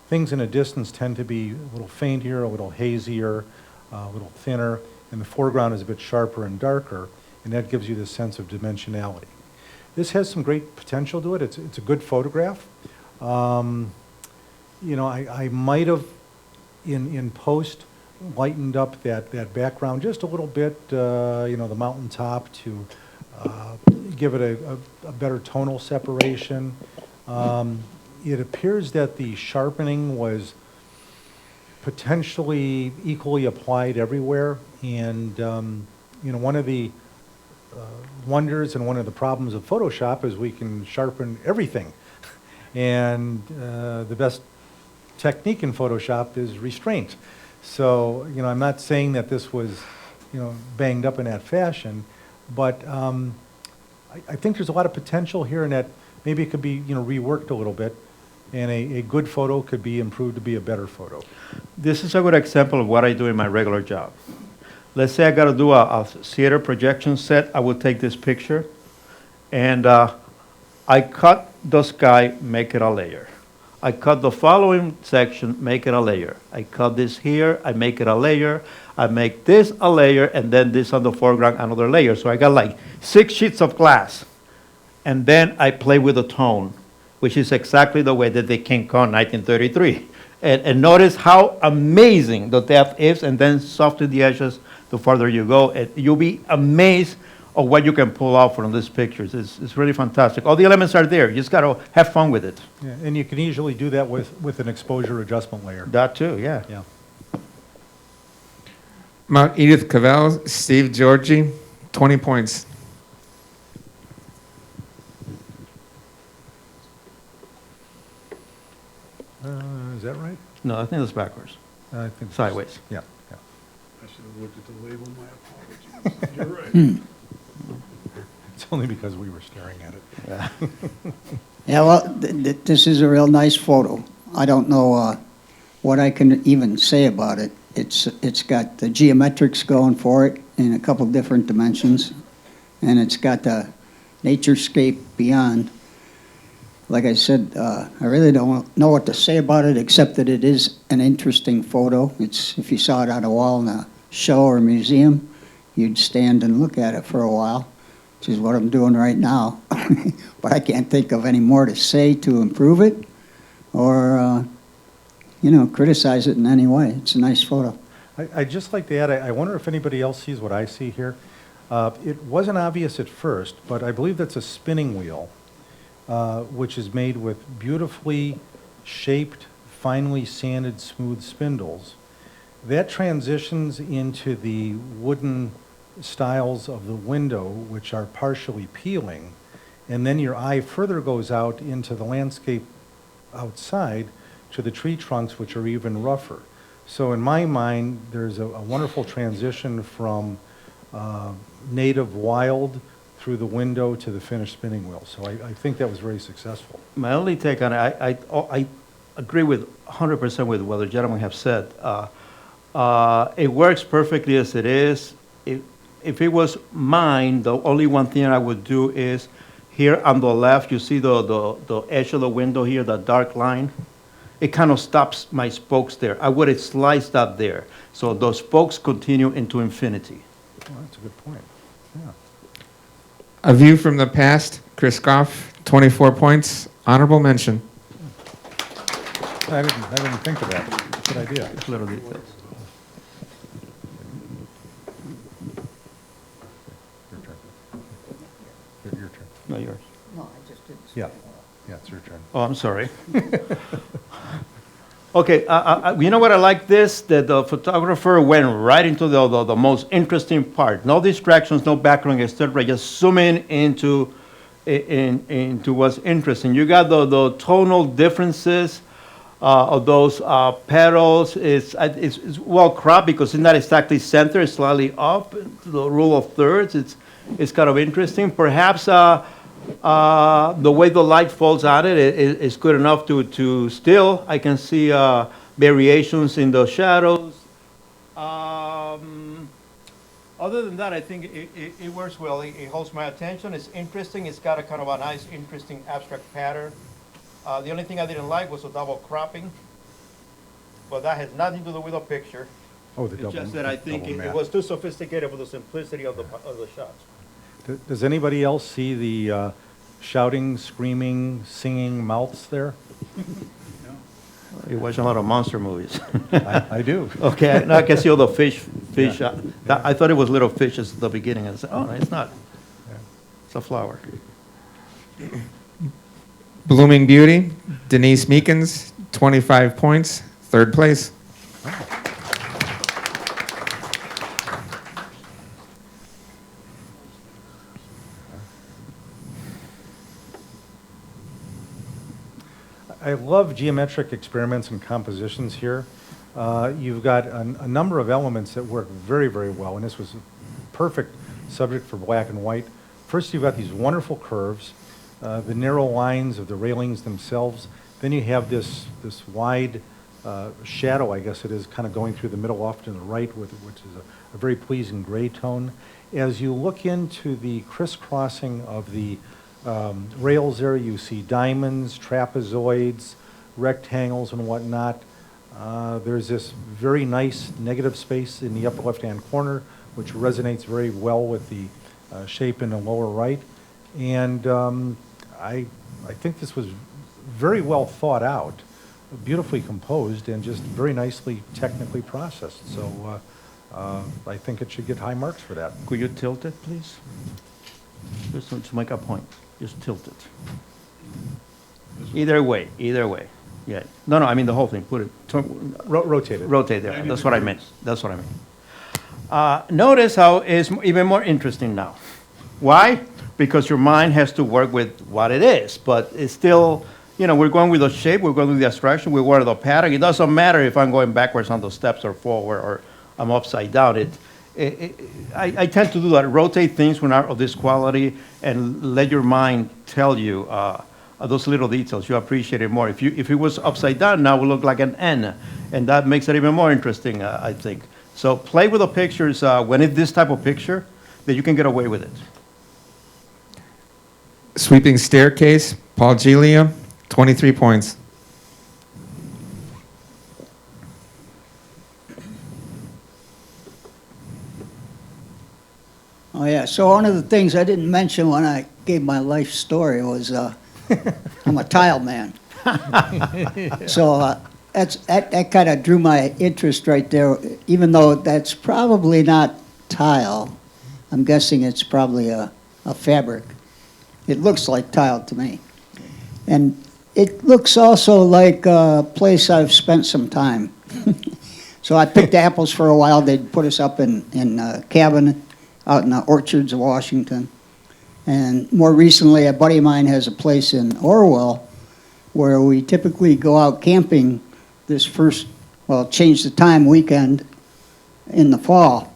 Things in a distance tend to be a little fainter, a little hazier, a little thinner, and the foreground is a bit sharper and darker, and that gives you this sense of dimensionality. This has some great potential to it. It's a good photograph. I might have, in post, lightened up that background just a little bit, the mountaintop to give it a better tonal separation. It appears that the sharpening was potentially equally applied everywhere, and one of the wonders and one of the problems of Photoshop is we can sharpen everything, and the best technique in Photoshop is restraint. So, I'm not saying that this was, banged up in that fashion, but I think there's a lot of potential here, and that maybe it could be, reworked a little bit, and a good photo could be improved to be a better photo. This is a good example of what I do in my regular job. Let's say I got to do a theater projection set. I will take this picture, and I cut the sky, make it a layer. I cut the following section, make it a layer. I cut this here, I make it a layer. I make this a layer, and then this on the foreground, another layer. So I got like 6 sheets of glass. And then I play with the tone, which is exactly the way that they King Kong 1933. And notice how amazing the depth is, and then soften the edges the farther you go. And you'll be amazed of what you can pull off from these pictures. It's really fantastic. All the elements are there. You just got to have fun with it. Yeah, and you can easily do that with an exposure adjustment layer. That too, yeah. Yeah. Mount Edith Cavell, Steve Georgie, 20 points. Is that right? No, I think it's backwards. I think Sideways. Yeah. Yeah. I should have looked at the label, my apologies. You're right. It's only because we were staring at it. Yeah, well, this is a real nice photo. I don't know what I can even say about it. It's got the geometrics going for it in a couple different dimensions, and it's got the naturescape beyond. Like I said, I really don't know what to say about it except that it is an interesting photo. If you saw it on a wall in a show or museum, you'd stand and look at it for a while, which is what I'm doing right now. But I can't think of any more to say to improve it or, criticize it in any way. It's a nice photo. I'd just like to add, I wonder if anybody else sees what I see here. It wasn't obvious at first, but I believe that's a spinning wheel, which is made with beautifully shaped, finely sanded, smooth spindles. That transitions into the wooden stiles of the window, which are partially peeling, and then your eye further goes out into the landscape outside to the tree trunks, which are even rougher. So in my mind, there's a wonderful transition from native wild through the window to the finished spinning wheel. So I think that was very successful. My only take on it, I agree with 100% with what the gentlemen have said. It works perfectly as it is. If it was mine, the only one thing I would do is here on the left, you see the edge of the window here, the dark line. It kind of stops my spokes there. I would have sliced that there. So those spokes continue into infinity. Well, that's a good point. Yeah. A View from the Past, Chris Goff, 24 points. Honorable mention. I didn't think of that. Good idea. Little details. Your turn. Your turn. No, yours. No, I just didn't. Yeah. Yeah, it's your turn. Oh, I'm sorry. Okay, you know what I like this? That the photographer went right into the most interesting part. No distractions, no background, etc. Just zoom in into what's interesting. You got the tonal differences of those petals. It's well cropped because it's not exactly center. It's slightly up. The rule of thirds. It's kind of interesting. Perhaps The way the light falls on it is good enough to still, I can see variations in the shadows. Other than that, I think it works well. It holds my attention. It's interesting. It's got a kind of a nice, interesting abstract pattern. The only thing I didn't like was the double cropping, but that has nothing to do with the picture. Oh, the It's double. just that I think double it matte. was too sophisticated for the simplicity of the shots. Does anybody else see the shouting, screaming, singing mouths there? You watch a lot of monster movies. I do. Okay, now I can see all the fish. I thought it was little fishes at the beginning. I said, oh, no, it's not. It's a flower. Blooming Beauty, Denise Meekins, 25 points, third place. I love geometric experiments and compositions here. You've got a number of elements that work very, very well, and this was a perfect subject for black and white. First, you've got these wonderful curves, the narrow lines of the railings themselves. Then you have this wide shadow, I guess it is, kind of going through the middle off to the right, which is a very pleasing gray tone. As you look into the crisscrossing of the rails there, you see diamonds, trapezoids, rectangles, and whatnot. There's this very nice negative space in the upper left-hand corner, which resonates very well with the shape in the lower right. And I think this was very well thought out, beautifully composed, and just very nicely technically processed. So I think it should get high marks for that. Could you tilt it, please? Just to make a point. Just tilt it. Either way, either way. Yeah. No, I mean the whole thing. Put it, Rotate it. rotate there. That's what I meant. That's what I meant. Notice how it's even more interesting now. Why? Because your mind has to work with what it is, but it's still, we're going with the shape, we're going with the abstraction, we're going with the pattern. It doesn't matter if I'm going backwards on the steps or forward or I'm upside down. I tend to do that, rotate things when are of this quality and let your mind tell you those little details. You appreciate it more. If it was upside down, now it would look like an N, and that makes it even more interesting, I think. So play with the pictures when it's this type of picture, that you can get away with it. Sweeping Staircase, Paul Gilia, 23 points. Oh, yeah. So one of the things I didn't mention when I gave my life story was I'm a tile man. So that kind of drew my interest right there, even though that's probably not tile. I'm guessing it's probably a fabric. It looks like tile to me. And it looks also like a place I've spent some time. So I picked apples for a while. They'd put us up in a cabin out in the orchards of Washington. And more recently, a buddy of mine has a place in Orwell where we typically go out camping this first, change the time weekend in the fall.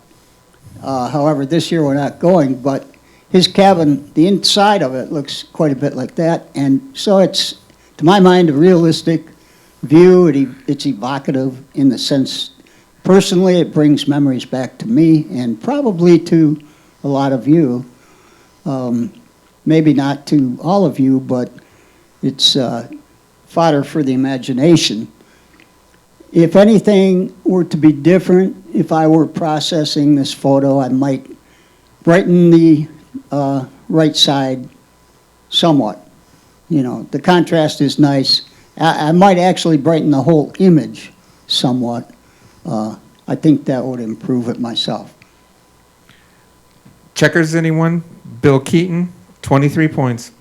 However, this year we're not going, but his cabin, the inside of it looks quite a bit like that. And so it's, to my mind, a realistic view. It's evocative in the sense, personally, it brings memories back to me and probably to a lot of you. Maybe not to all of you, but it's fodder for the imagination. If anything were to be different, if I were processing this photo, I might brighten the right side somewhat. The contrast is nice. I might actually brighten the whole image somewhat. I think that would improve it myself. Checkers, anyone? Bill Keaton, 23 points.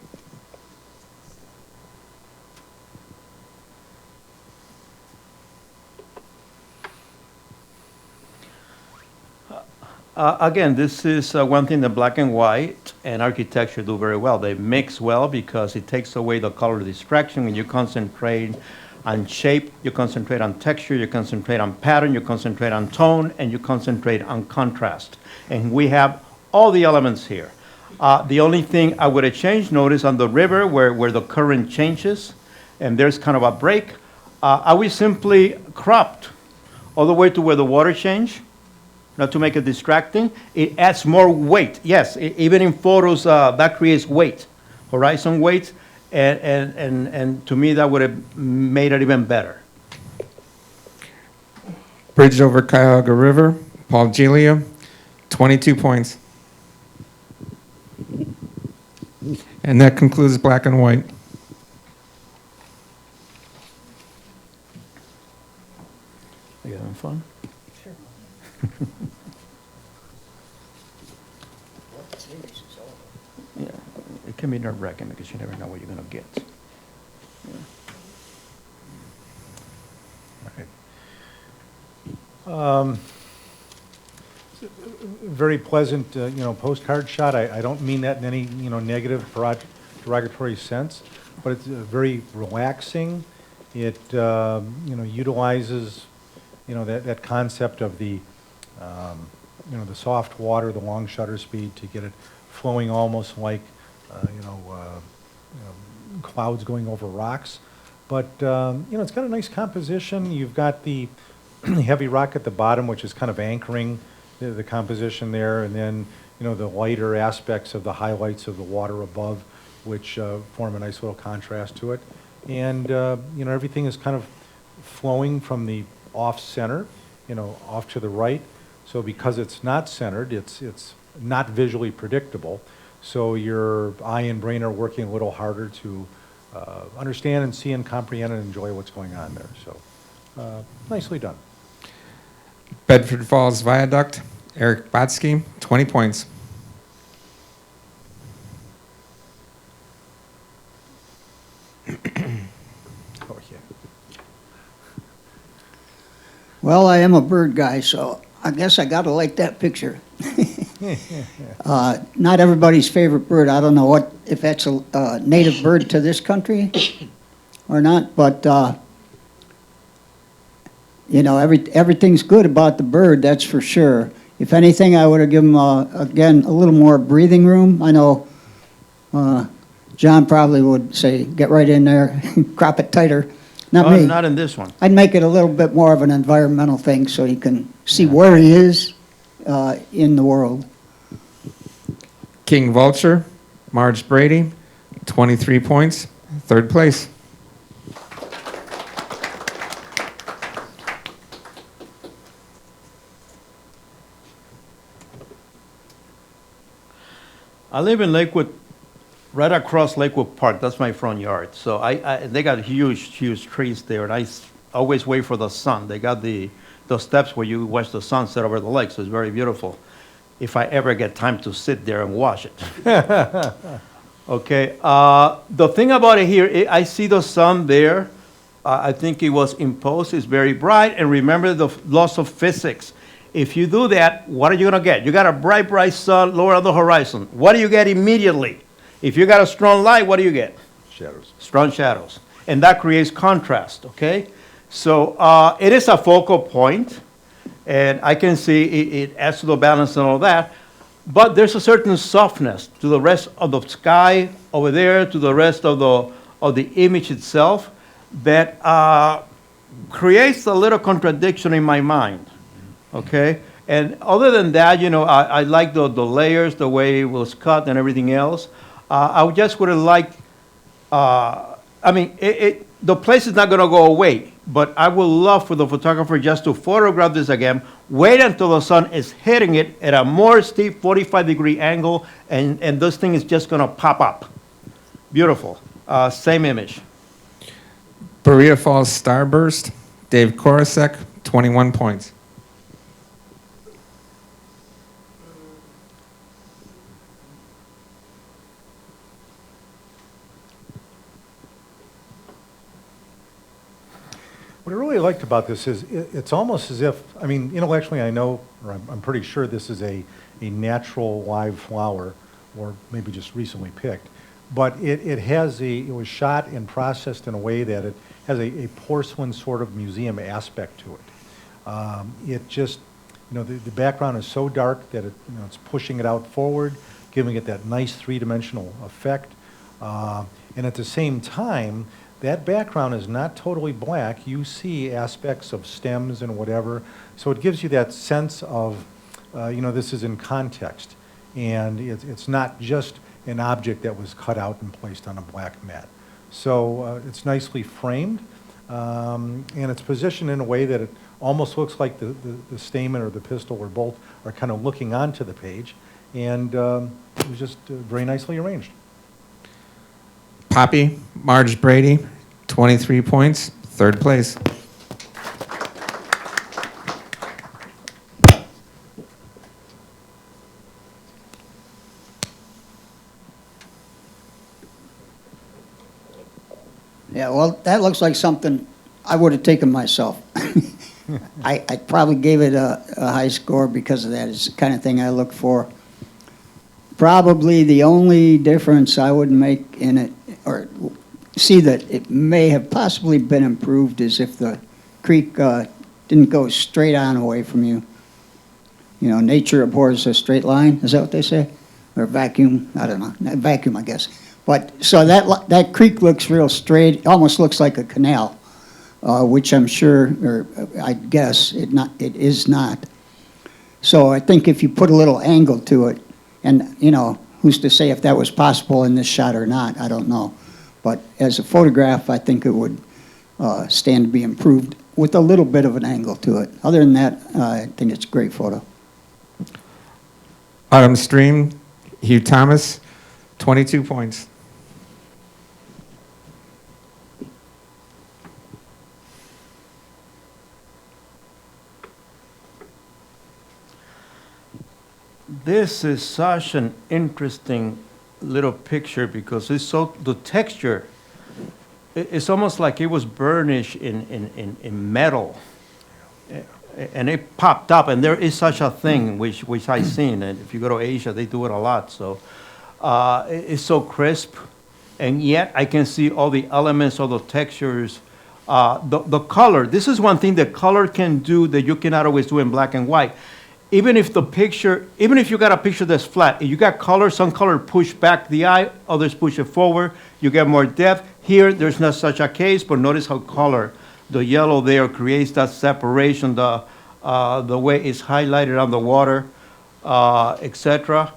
Again, this is one thing that black and white and architecture do very well. They mix well because it takes away the color distraction and you concentrate on shape, you concentrate on texture, you concentrate on pattern, you concentrate on tone, and you concentrate on contrast. And we have all the elements here. The only thing I would have changed, notice on the river where the current changes, and there's kind of a break, I would simply cropped all the way to where the water change, not to make it distracting. It adds more weight. Yes, even in photos, that creates weight, horizon weight, and to me, that would have made it even better. Bridge over Cuyahoga River, Paul Gilia, 22 points. And that concludes black and white. Are you having fun? Yeah, it can be nerve-wracking because you never know what you're going to get. Very pleasant, postcard shot. I don't mean that in any, negative derogatory sense, but it's very relaxing. It, utilizes, that concept of the, the soft water, the long shutter speed to get it flowing almost like, clouds going over rocks. But, it's got a nice composition. You've got the heavy rock at the bottom, which is kind of anchoring the composition there, and then, the lighter aspects of the highlights of the water above, which form a nice little contrast to it. And, everything is kind of flowing from the off-center, off to the right. So because it's not centered, it's not visually predictable. So your eye and brain are working a little harder to understand and see and comprehend and enjoy what's going on there. So nicely done. Bedford Falls Viaduct, Eric Botsky, 20 points. Oh, yeah. Well, I am a bird guy, so I guess I gotta like that picture. Not everybody's favorite bird. I don't know if that's a native bird to this country or not, but everything's good about the bird, that's for sure. If anything, I would have given again a little more breathing room. I know John probably would say, get right in there, crop it tighter. Not me. Not in this one. I'd make it a little bit more of an environmental thing so you can see where he is in the world. King Vulture, Marge Brady, 23 points, third place. I live in Lakewood, right across Lakewood Park. That's my front yard. So they got huge trees there, and I always wait for the sun. They got the steps where you watch the sunset over the lake, so it's very beautiful. If I ever get time to sit there and watch it. Okay. The thing about it here, I see the sun there. I think it was imposed. It's very bright. And remember the laws of physics. If you do that, what are you going to get? You got a bright sun lower on the horizon. What do you get immediately? If you got a strong light, what do you get? Shadows. Strong shadows. And that creates contrast, okay? So it is a focal point, and I can see it adds to the balance and all that. But there's a certain softness to the rest of the sky over there, to the rest of the image itself, that creates a little contradiction in my mind. Okay, and other than that, I like the layers, the way it was cut and everything else. I just would have liked, the place is not going to go away, but I would love for the photographer just to photograph this again, wait until the sun is hitting it at a more steep 45-degree angle, and this thing is just going to pop up. Beautiful. Same image. Berea Falls Starburst, Dave Korosek, 21 points. What I really liked about this is it's almost as if, intellectually I know, or I'm pretty sure this is a natural live flower, or maybe just recently picked, but it was shot and processed in a way that it has a porcelain sort of museum aspect to it. It just, the background is so dark that it's pushing it out forward, giving it that nice three-dimensional effect. And at the same time, that background is not totally black. You see aspects of stems and whatever. So it gives you that sense of, this is in context. And it's not just an object that was cut out and placed on a black mat. So it's nicely framed, and it's positioned in a way that it almost looks like the stamen or the pistil or both are kind of looking onto the page. And it was just very nicely arranged. Poppy Marge Brady, 23 points, third place. Yeah, well, that looks like something I would have taken myself. I probably gave it a high score because of that. It's the kind of thing I look for. Probably the only difference I would make in it, or see that it may have possibly been improved, is if the creek didn't go straight on away from you. You know, nature abhors a straight line, is that what they say? Or vacuum, I don't know, vacuum, I guess. But, so that creek looks real straight, almost looks like a canal, which I'm sure, or I guess it is not. So I think if you put a little angle to it, and, who's to say if that was possible in this shot or not, I don't know. But as a photograph, I think it would stand to be improved with a little bit of an angle to it. Other than that, I think it's a great photo. Autumn Stream, Hugh Thomas, 22 points. This is such an interesting little picture because the texture, it's almost like it was burnished in metal. And it popped up, and there is such a thing which I've seen, and if you go to Asia, they do it a lot. So it's so crisp, and yet I can see all the elements, all the textures. The color, this is one thing that color can do that you cannot always do in black and white. Even if you got a picture that's flat, you got color, some color push back the eye, others push it forward, you get more depth. Here, there's not such a case, but notice how color, the yellow there creates that separation, the way it's highlighted on the water, etc.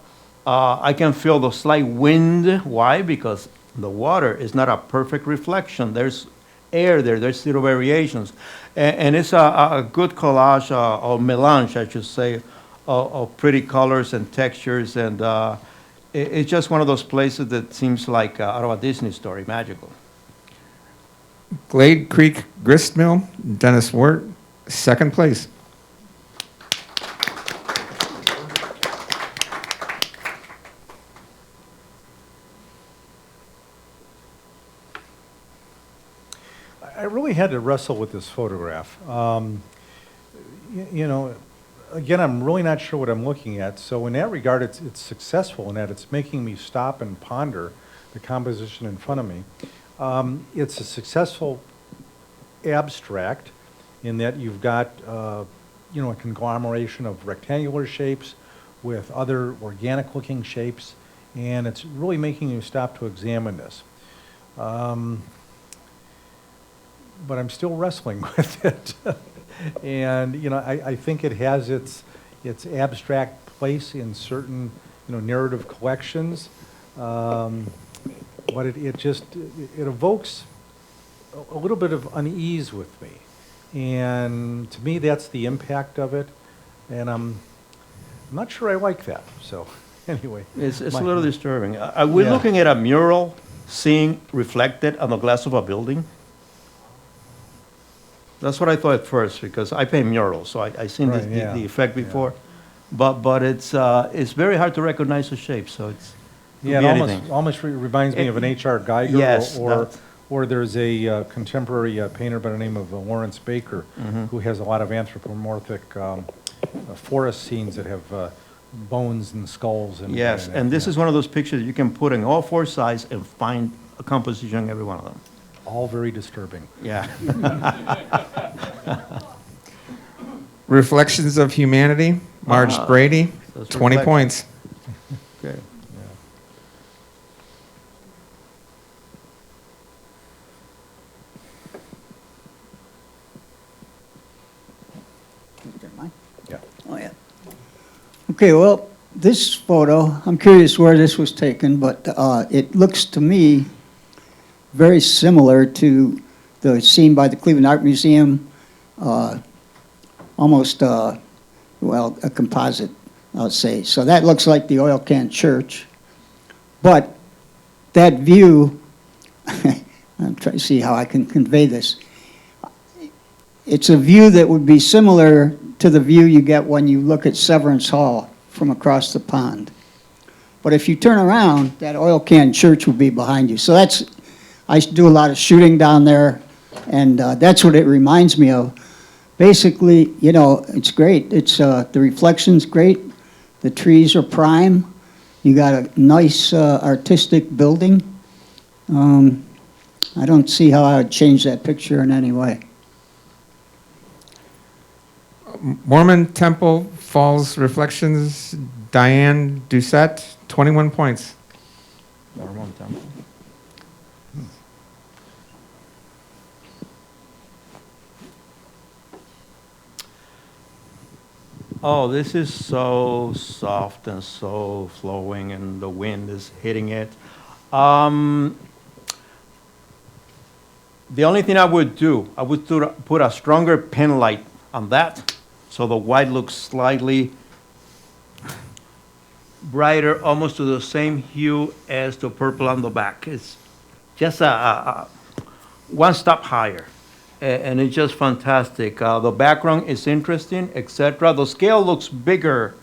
I can feel the slight wind. Why? Because the water is not a perfect reflection. There's air there, there's little variations. And it's a good collage, or melange, I should say, of pretty colors and textures. And it's just one of those places that seems like out of a Disney story, magical. Glade Creek Gristmill, Dennis Wirt, second place. I really had to wrestle with this photograph. Again, I'm really not sure what I'm looking at. So in that regard, it's successful in that it's making me stop and ponder the composition in front of me. It's a successful abstract in that you've got, a conglomeration of rectangular shapes with other organic-looking shapes, and it's really making you stop to examine this. But I'm still wrestling with it. And, I think it has its abstract place in certain, narrative collections. But it evokes a little bit of unease with me. And to me, that's the impact of it. And I'm not sure I like that. So anyway. It's a little disturbing. Are we looking at a mural seeing reflected on the glass of a building? That's what I thought at first, because I paint murals, so I seen Right, the effect before. But it's very hard to recognize the shape, so it's could Yeah, be it anything. almost reminds me of an H.R. Geiger. Yes, Or there's a contemporary painter by the name of Lawrence Baker, who has a lot of anthropomorphic forest scenes that have bones and skulls. Yes, and this is one of those pictures you can put in all four sides and find a composition in every one of them. all very disturbing. Yeah. Reflections of Humanity, Marge Brady, Those 20 reflections. points. Okay. Okay, well, this photo, I'm curious where this was taken, but it looks to me very similar to the scene by the Cleveland Art Museum, almost, well, a composite, I'll say. So that looks like the oil can church. But that view, I'm trying to see how I can convey this. It's a view that would be similar to the view you get when you look at Severance Hall from across the pond. But if you turn around, that oil can church will be behind you. So that's, I do a lot of shooting down there, and that's what it reminds me of. Basically, you know, it's great. It's the reflection's great. The trees are prime. You got a nice artistic building. I don't see how I would change that picture in any way. Mormon Temple Falls Reflections, Diane Doucette, 21 points. Mormon Temple. Oh, this is so soft and so flowing, and the wind is hitting it. The only thing I would do, I would put a stronger pen light on that, so the white looks slightly brighter, almost to the same hue as the purple on the back. It's just a one step higher, and it's just fantastic. The background is interesting, etc. The scale looks bigger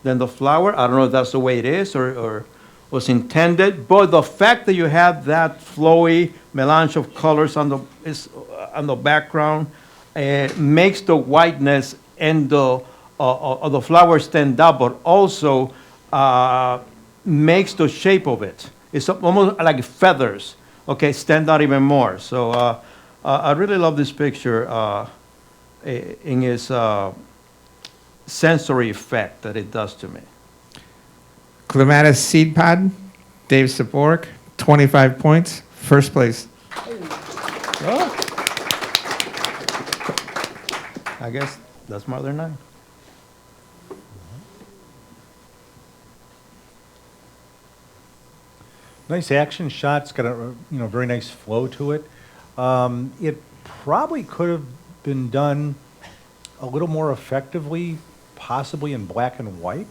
than the flower. I don't know if that's the way it is or was intended, but the fact that you have that flowy melange of colors on the background makes the whiteness and the flower stand out, but also makes the shape of it. It's almost like feathers, okay, stand out even more. So I really love this picture in its sensory effect that it does to me. Clematis Seed Pod, Dave Sabork, 25 points, first place. I guess that's more than 9. Nice action shot. It's got a very nice flow to it. It probably could have been done a little more effectively, possibly in black and white.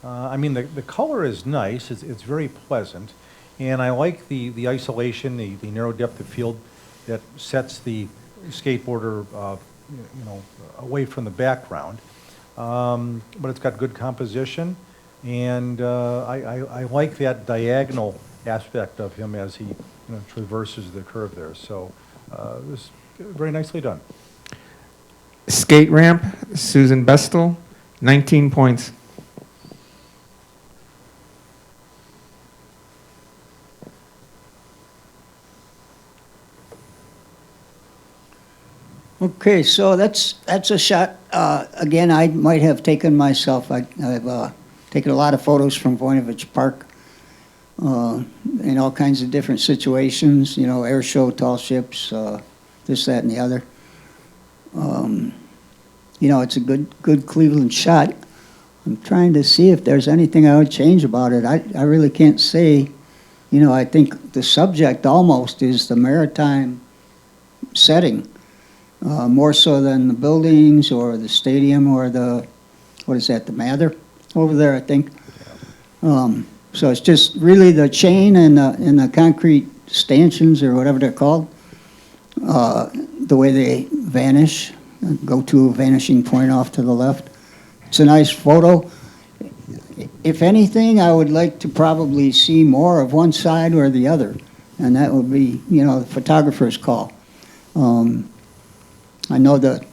I mean, the color is nice. It's very pleasant, and I like the isolation, the narrow depth of field that sets the skateboarder, away from the background. But it's got good composition, and I like that diagonal aspect of him as he traverses the curve there. So it was very nicely done. Skate Ramp, Susan Bestel, 19 points. Okay, so that's a shot. Again, I might have taken myself. I've taken a lot of photos from Voinovich Park in all kinds of different situations. Air show, tall ships, this, that, and the other. It's a good Cleveland shot. I'm trying to see if there's anything I would change about it. I really can't say. I think the subject almost is the maritime setting. More so than the buildings or the stadium or the Mather over there, I think. So it's just really the chain and the concrete stanchions or whatever they're called, the way they vanish, go to a vanishing point off to the left. It's a nice photo. If anything, I would like to probably see more of one side or the other, and that would be, the photographer's call. I know that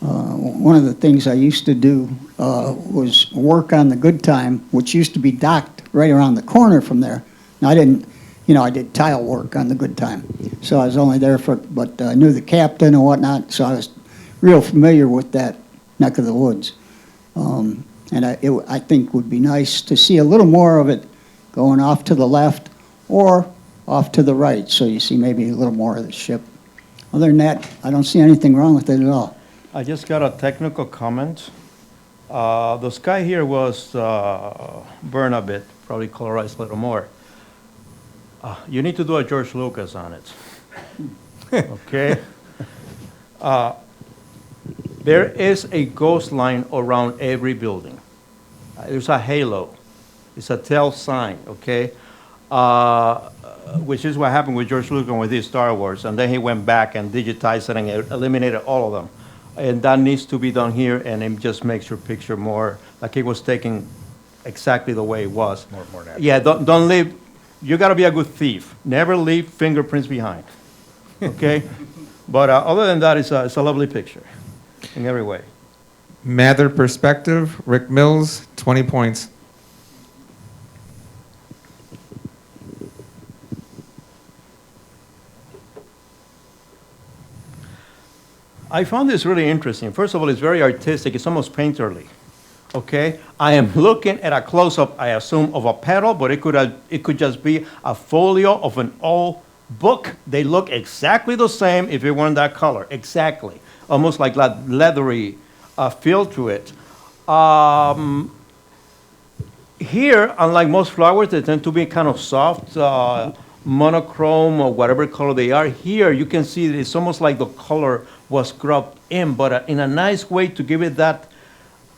one of the things I used to do was work on the Good Time, which used to be docked right around the corner from there. Now, I didn't, I did tile work on the Good Time, so I was only there but I knew the captain and whatnot, so I was real familiar with that neck of the woods. And I think would be nice to see a little more of it going off to the left or off to the right, so you see maybe a little more of the ship. Other than that, I don't see anything wrong with it at all. I just got a technical comment. The sky here was burned a bit, probably colorized a little more. You need to do a George Lucas on it. Okay? There is a ghost line around every building. There's a halo. It's a tell sign, okay? Which is what happened with George Lucas with his Star Wars, and then he went back and digitized it and eliminated all of them. And that needs to be done here, and it just makes your picture more, like it was taken exactly the way it was. More natural. Yeah, don't leave, you gotta be a good thief. Never leave fingerprints behind, okay? But other than that, it's a lovely picture in every way. Mather perspective, Rick Mills, 20 points. I found this really interesting. First of all, it's very artistic. It's almost painterly. Okay, I am looking at a close-up, I assume, of a petal, but it could just be a folio of an old book. They look exactly the same if it weren't that color. Exactly, almost like that leathery feel to it. Here, unlike most flowers, they tend to be kind of soft, monochrome or whatever color they are. Here, you can see that it's almost like the color was scrubbed in, but in a nice way to give it that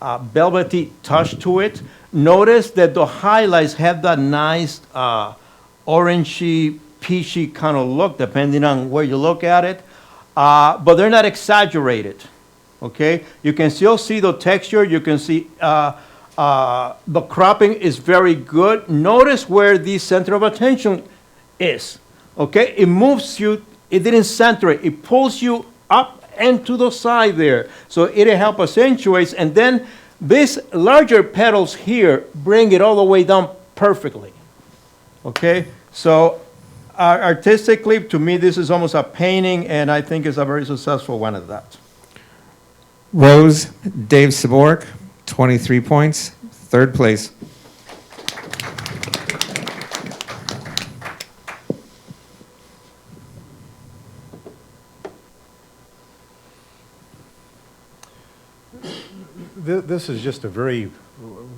velvety touch to it. Notice that the highlights have that nice orangey, peachy kind of look, depending on where you look at it. But they're not exaggerated, okay? You can still see the texture. You can see the cropping is very good. Notice where the center of attention is, okay? It moves you, it didn't center it. It pulls you up and to the side there. So it'll help accentuate, and then these larger petals here bring it all the way down perfectly. Okay, so artistically, to me, this is almost a painting, and I think it's a very successful one at that. Rose, Dave Sabork, 23 points, third place. This is just a very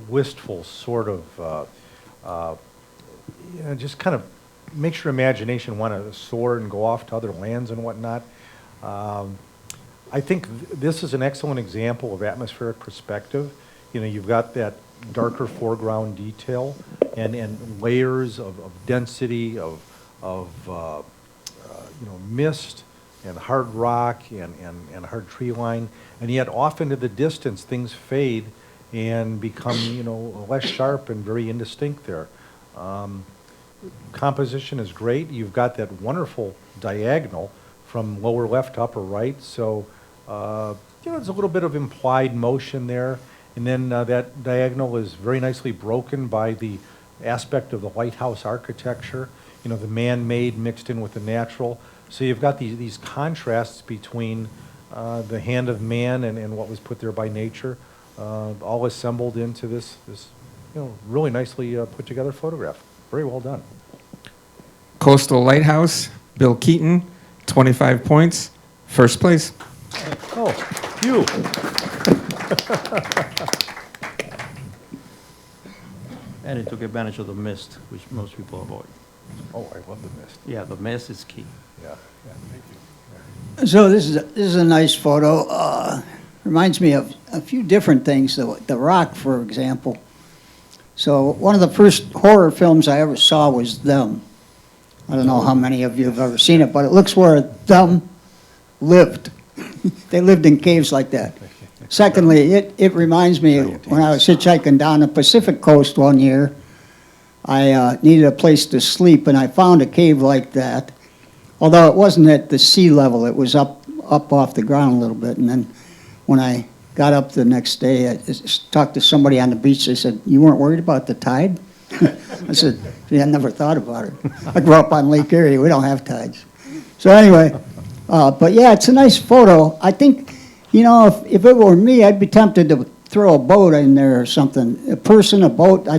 wistful sort of, just kind of makes your imagination want to soar and go off to other lands and whatnot. I think this is an excellent example of atmospheric perspective. You know, you've got that darker foreground detail and layers of density, of mist and hard rock and hard tree line, and yet off into the distance things fade and become less sharp and very indistinct there. Composition is great. You've got that wonderful diagonal from lower left to upper right, so there's a little bit of implied motion there, and then that diagonal is very nicely broken by the aspect of the lighthouse architecture, the man-made mixed in with the natural. So you've got these contrasts between the hand of man and what was put there by nature, all assembled into this really nicely put together photograph. Very well done. Coastal Lighthouse, Bill Keaton, 25 points, first place. Oh, you. And it took advantage of the mist, which most people avoid. Oh, I love the mist. Yeah, the mist is key. Yeah, thank you. So this is a nice photo. Reminds me of a few different things. The Rock, for example. So one of the first horror films I ever saw was Them. I don't know how many of you have ever seen it, but it looks where them lived. They lived in caves like that. Secondly, it reminds me of when I was hitchhiking down the Pacific coast one year. I needed a place to sleep, and I found a cave like that. Although it wasn't at the sea level, it was up off the ground a little bit. And then when I got up the next day, I talked to somebody on the beach. They said, "You weren't worried about the tide?" I said, "Yeah, I never thought about it. I grew up on Lake Erie. We don't have tides." So anyway, but yeah, it's a nice photo. I think, if it were me, I'd be tempted to throw a boat in there or something. A person, a boat, I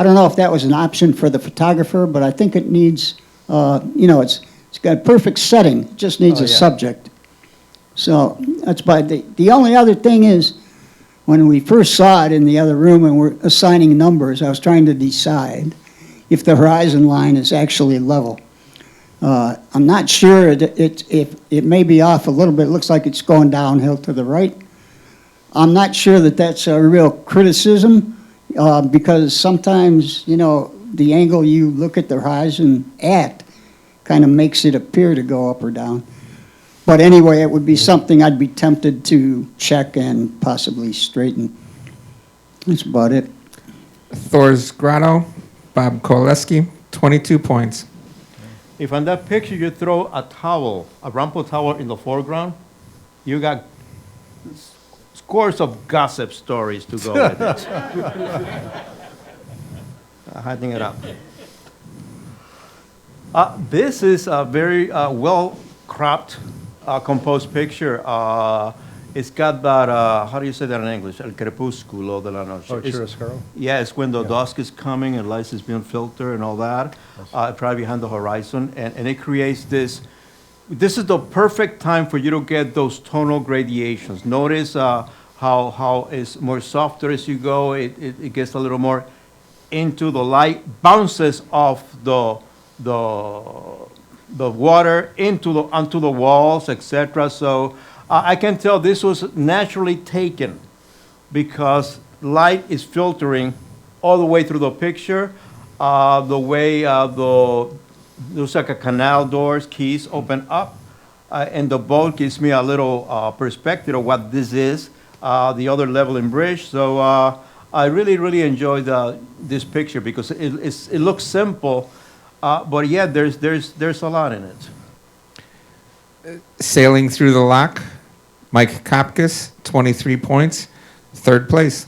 don't know if that was an option for the photographer, but I think it needs, it's got a perfect setting. It just needs a subject. So that's about the only other thing is, when we first saw it in the other room and we're assigning numbers, I was trying to decide if the horizon line is actually level. I'm not sure, it may be off a little bit, it looks like it's going downhill to the right. I'm not sure that that's a real criticism, because sometimes, you know, the angle you look at the horizon at kind of makes it appear to go up or down. But anyway, it would be something I'd be tempted to check and possibly straighten. That's about it. Thor's Grotto, Bob Koleski, 22 points. If on that picture you throw a towel, a Rampo towel in the foreground, you got scores of gossip stories to go with it. Hiding it up. This is a very well-cropped, composed picture. It's got that, how do you say that in English? El crepúsculo de la noche. Oh, It's- chiaroscuro? Yeah, it's when the dusk is coming and light is being filtered and all that, probably behind the horizon, and it creates this. This is the perfect time for you to get those tonal gradations. Notice how it's more softer as you go. It gets a little more into the light, bounces off the water onto the walls, etc. So I can tell this was naturally taken because light is filtering all the way through the picture. The way looks like a canal doors, keys open up, and the boat gives me a little perspective of what this is, the other level in bridge. So I really enjoyed this picture because it looks simple, but yeah, there's a lot in it. Sailing Through the Lock, Mike Kopkis, 23 points, third place.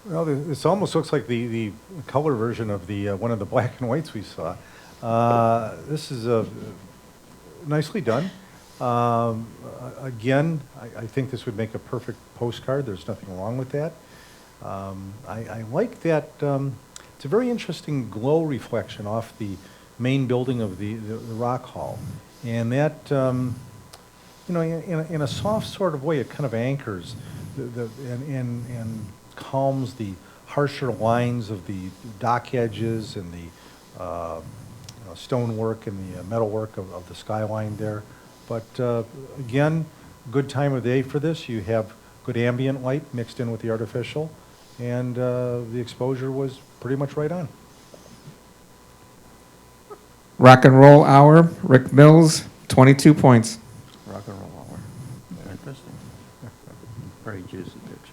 Well, this almost looks like the color version of the one of the black and whites we saw. This is nicely done. Again, I think this would make a perfect postcard. There's nothing wrong with that. I like that. It's a very interesting glow reflection off the main building of the Rock Hall, and that you know, in a soft sort of way, it kind of anchors and calms the harsher lines of the dock edges and the you know, stonework and the metalwork of the skyline there. But again, good time of day for this. You have good ambient light mixed in with the artificial, and the exposure was pretty much right on. Rock and Roll Hour, Rick Mills, 22 points. Rock and roll hour. Interesting. Very juicy picture.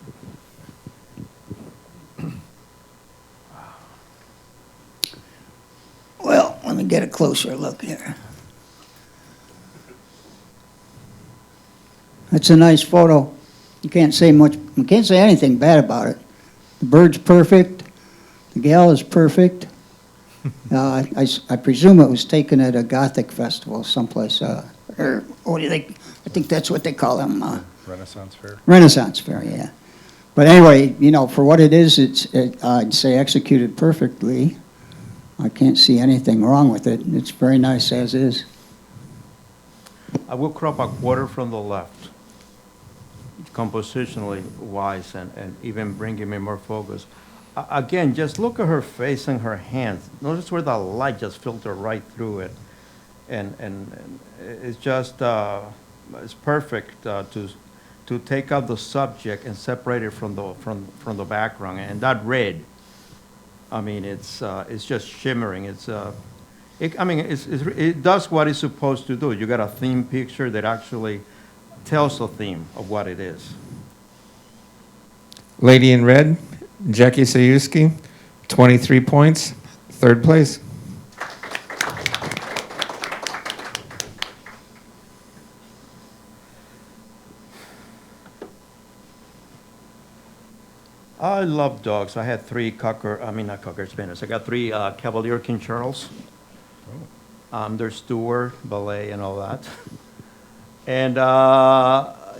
Well, let me get a closer look here. That's a nice photo. You can't say much, you can't say anything bad about it. The bird's perfect, the gal is perfect. I presume it was taken at a Gothic festival someplace, or what do you think? I think that's what they call them, Renaissance Fair. Renaissance Fair, yeah. But anyway, you know, for what it is, I'd say executed perfectly. I can't see anything wrong with it. It's very nice as is. I will crop a quarter from the left, compositionally wise, and even bringing me more focus. Again, just look at her face and her hands. Notice where the light just filtered right through it, and it's just it's perfect to take out the subject and separate it from the background. And that red, I mean, it's just shimmering. It does what it's supposed to do. You got a theme picture that actually tells the theme of what it is. Lady in Red, Jackie Sayuski, 23 points, third place. I love dogs. I had three not Cocker Spaniels. I got three Cavalier King Charles. They're Stewart, Ballet, and all that. And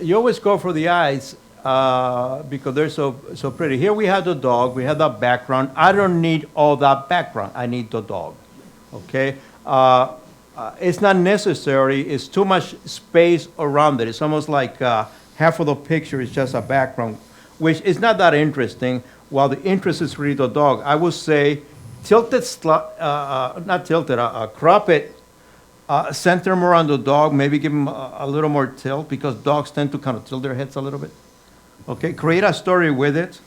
you always go for the eyes. because they're so pretty. Here we have the dog, we have the background. I don't need all that background, I need the dog, okay? It's not necessary, it's too much space around it. It's almost like half of the picture is just a background, which is not that interesting, while the interest is really the dog. I would say tilt it, not tilt it, crop it, center more on the dog, maybe give him a little more tilt, because dogs tend to kind of tilt their heads a little bit. Okay, create a story with it.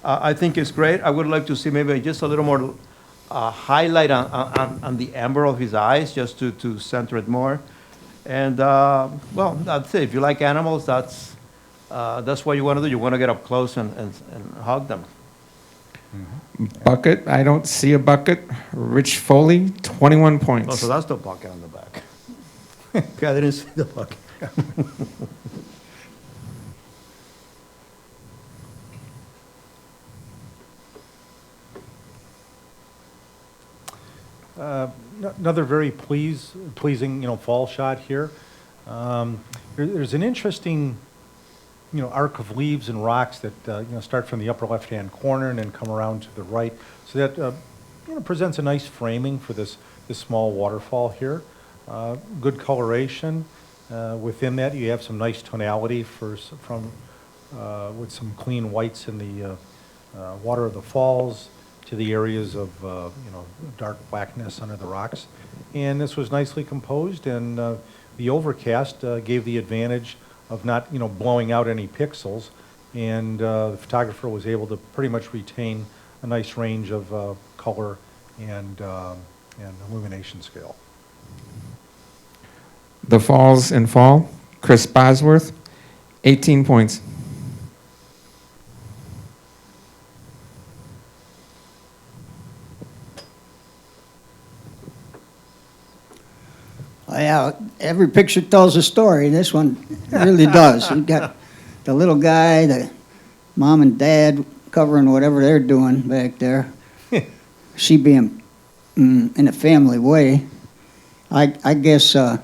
I think it's great. I would like to see maybe just a little more highlight on the amber of his eyes, just to center it more. And, well, that's it. If you like animals, that's what you want to do. You want to get up close and hug them. Bucket, I don't see a bucket. Rich Foley, 21 Oh, points. so that's the bucket on the back. Okay, I didn't see the bucket. Another very pleasing, fall shot here. There's an interesting, arc of leaves and rocks that, start from the upper left-hand corner and then come around to the right. So that, presents a nice framing for this small waterfall here. Good coloration. Within that, you have some nice tonality with some clean whites in the water of the falls, to the areas of dark blackness under the rocks. And this was nicely composed, and the overcast gave the advantage of not blowing out any pixels, and the photographer was able to pretty much retain a nice range of color and illumination scale. The Falls in Fall, Chris Bosworth, 18 points. Yeah, every picture tells a story. This one really does. You got the little guy, the mom and dad covering whatever they're doing back there. She being in a family way. I guess, I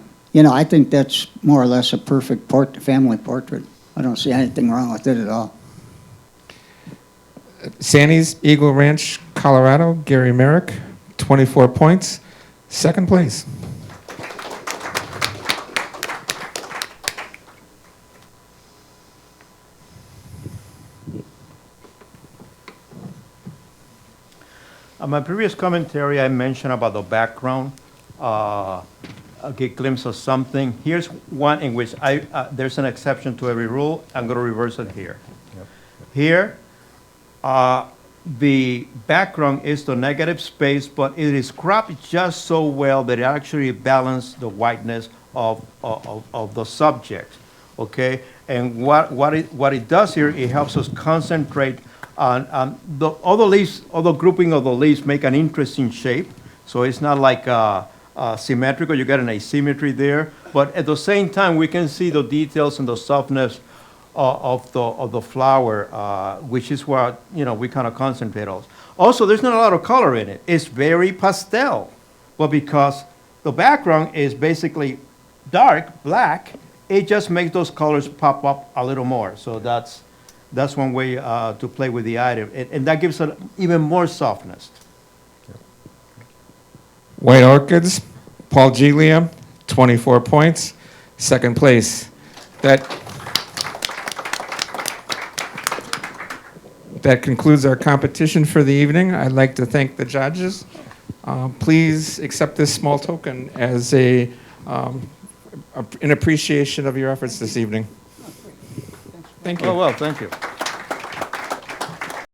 think that's more or less a perfect family portrait. I don't see anything wrong with it at all. Sandy's Eagle Ranch, Colorado, Gary Merrick, 24 points, second place. On my previous commentary, I mentioned about the background. Get a glimpse of something. Here's one in which there's an exception to every rule. I'm going to reverse it here. Yep. Here, the background is the negative space, but it is cropped just so well that it actually balances the whiteness of the subject. Okay, and what it does here, it helps us concentrate on all the leaves, all the grouping of the leaves make an interesting shape. So it's not like symmetrical. You get an asymmetry there, but at the same time, we can see the details and the softness of the flower, which is what we kind of concentrate on. Also, there's not a lot of color in it. It's very pastel, but because the background is basically dark black, it just makes those colors pop up a little more. So that's one way to play with the item, and that gives it even more softness. White Orchids, Paul Giglia, 24 points, second place. That concludes our competition for the evening. I'd like to thank the judges. Please accept this small token as an appreciation of your efforts this evening. Thank you. Oh, well, thank you.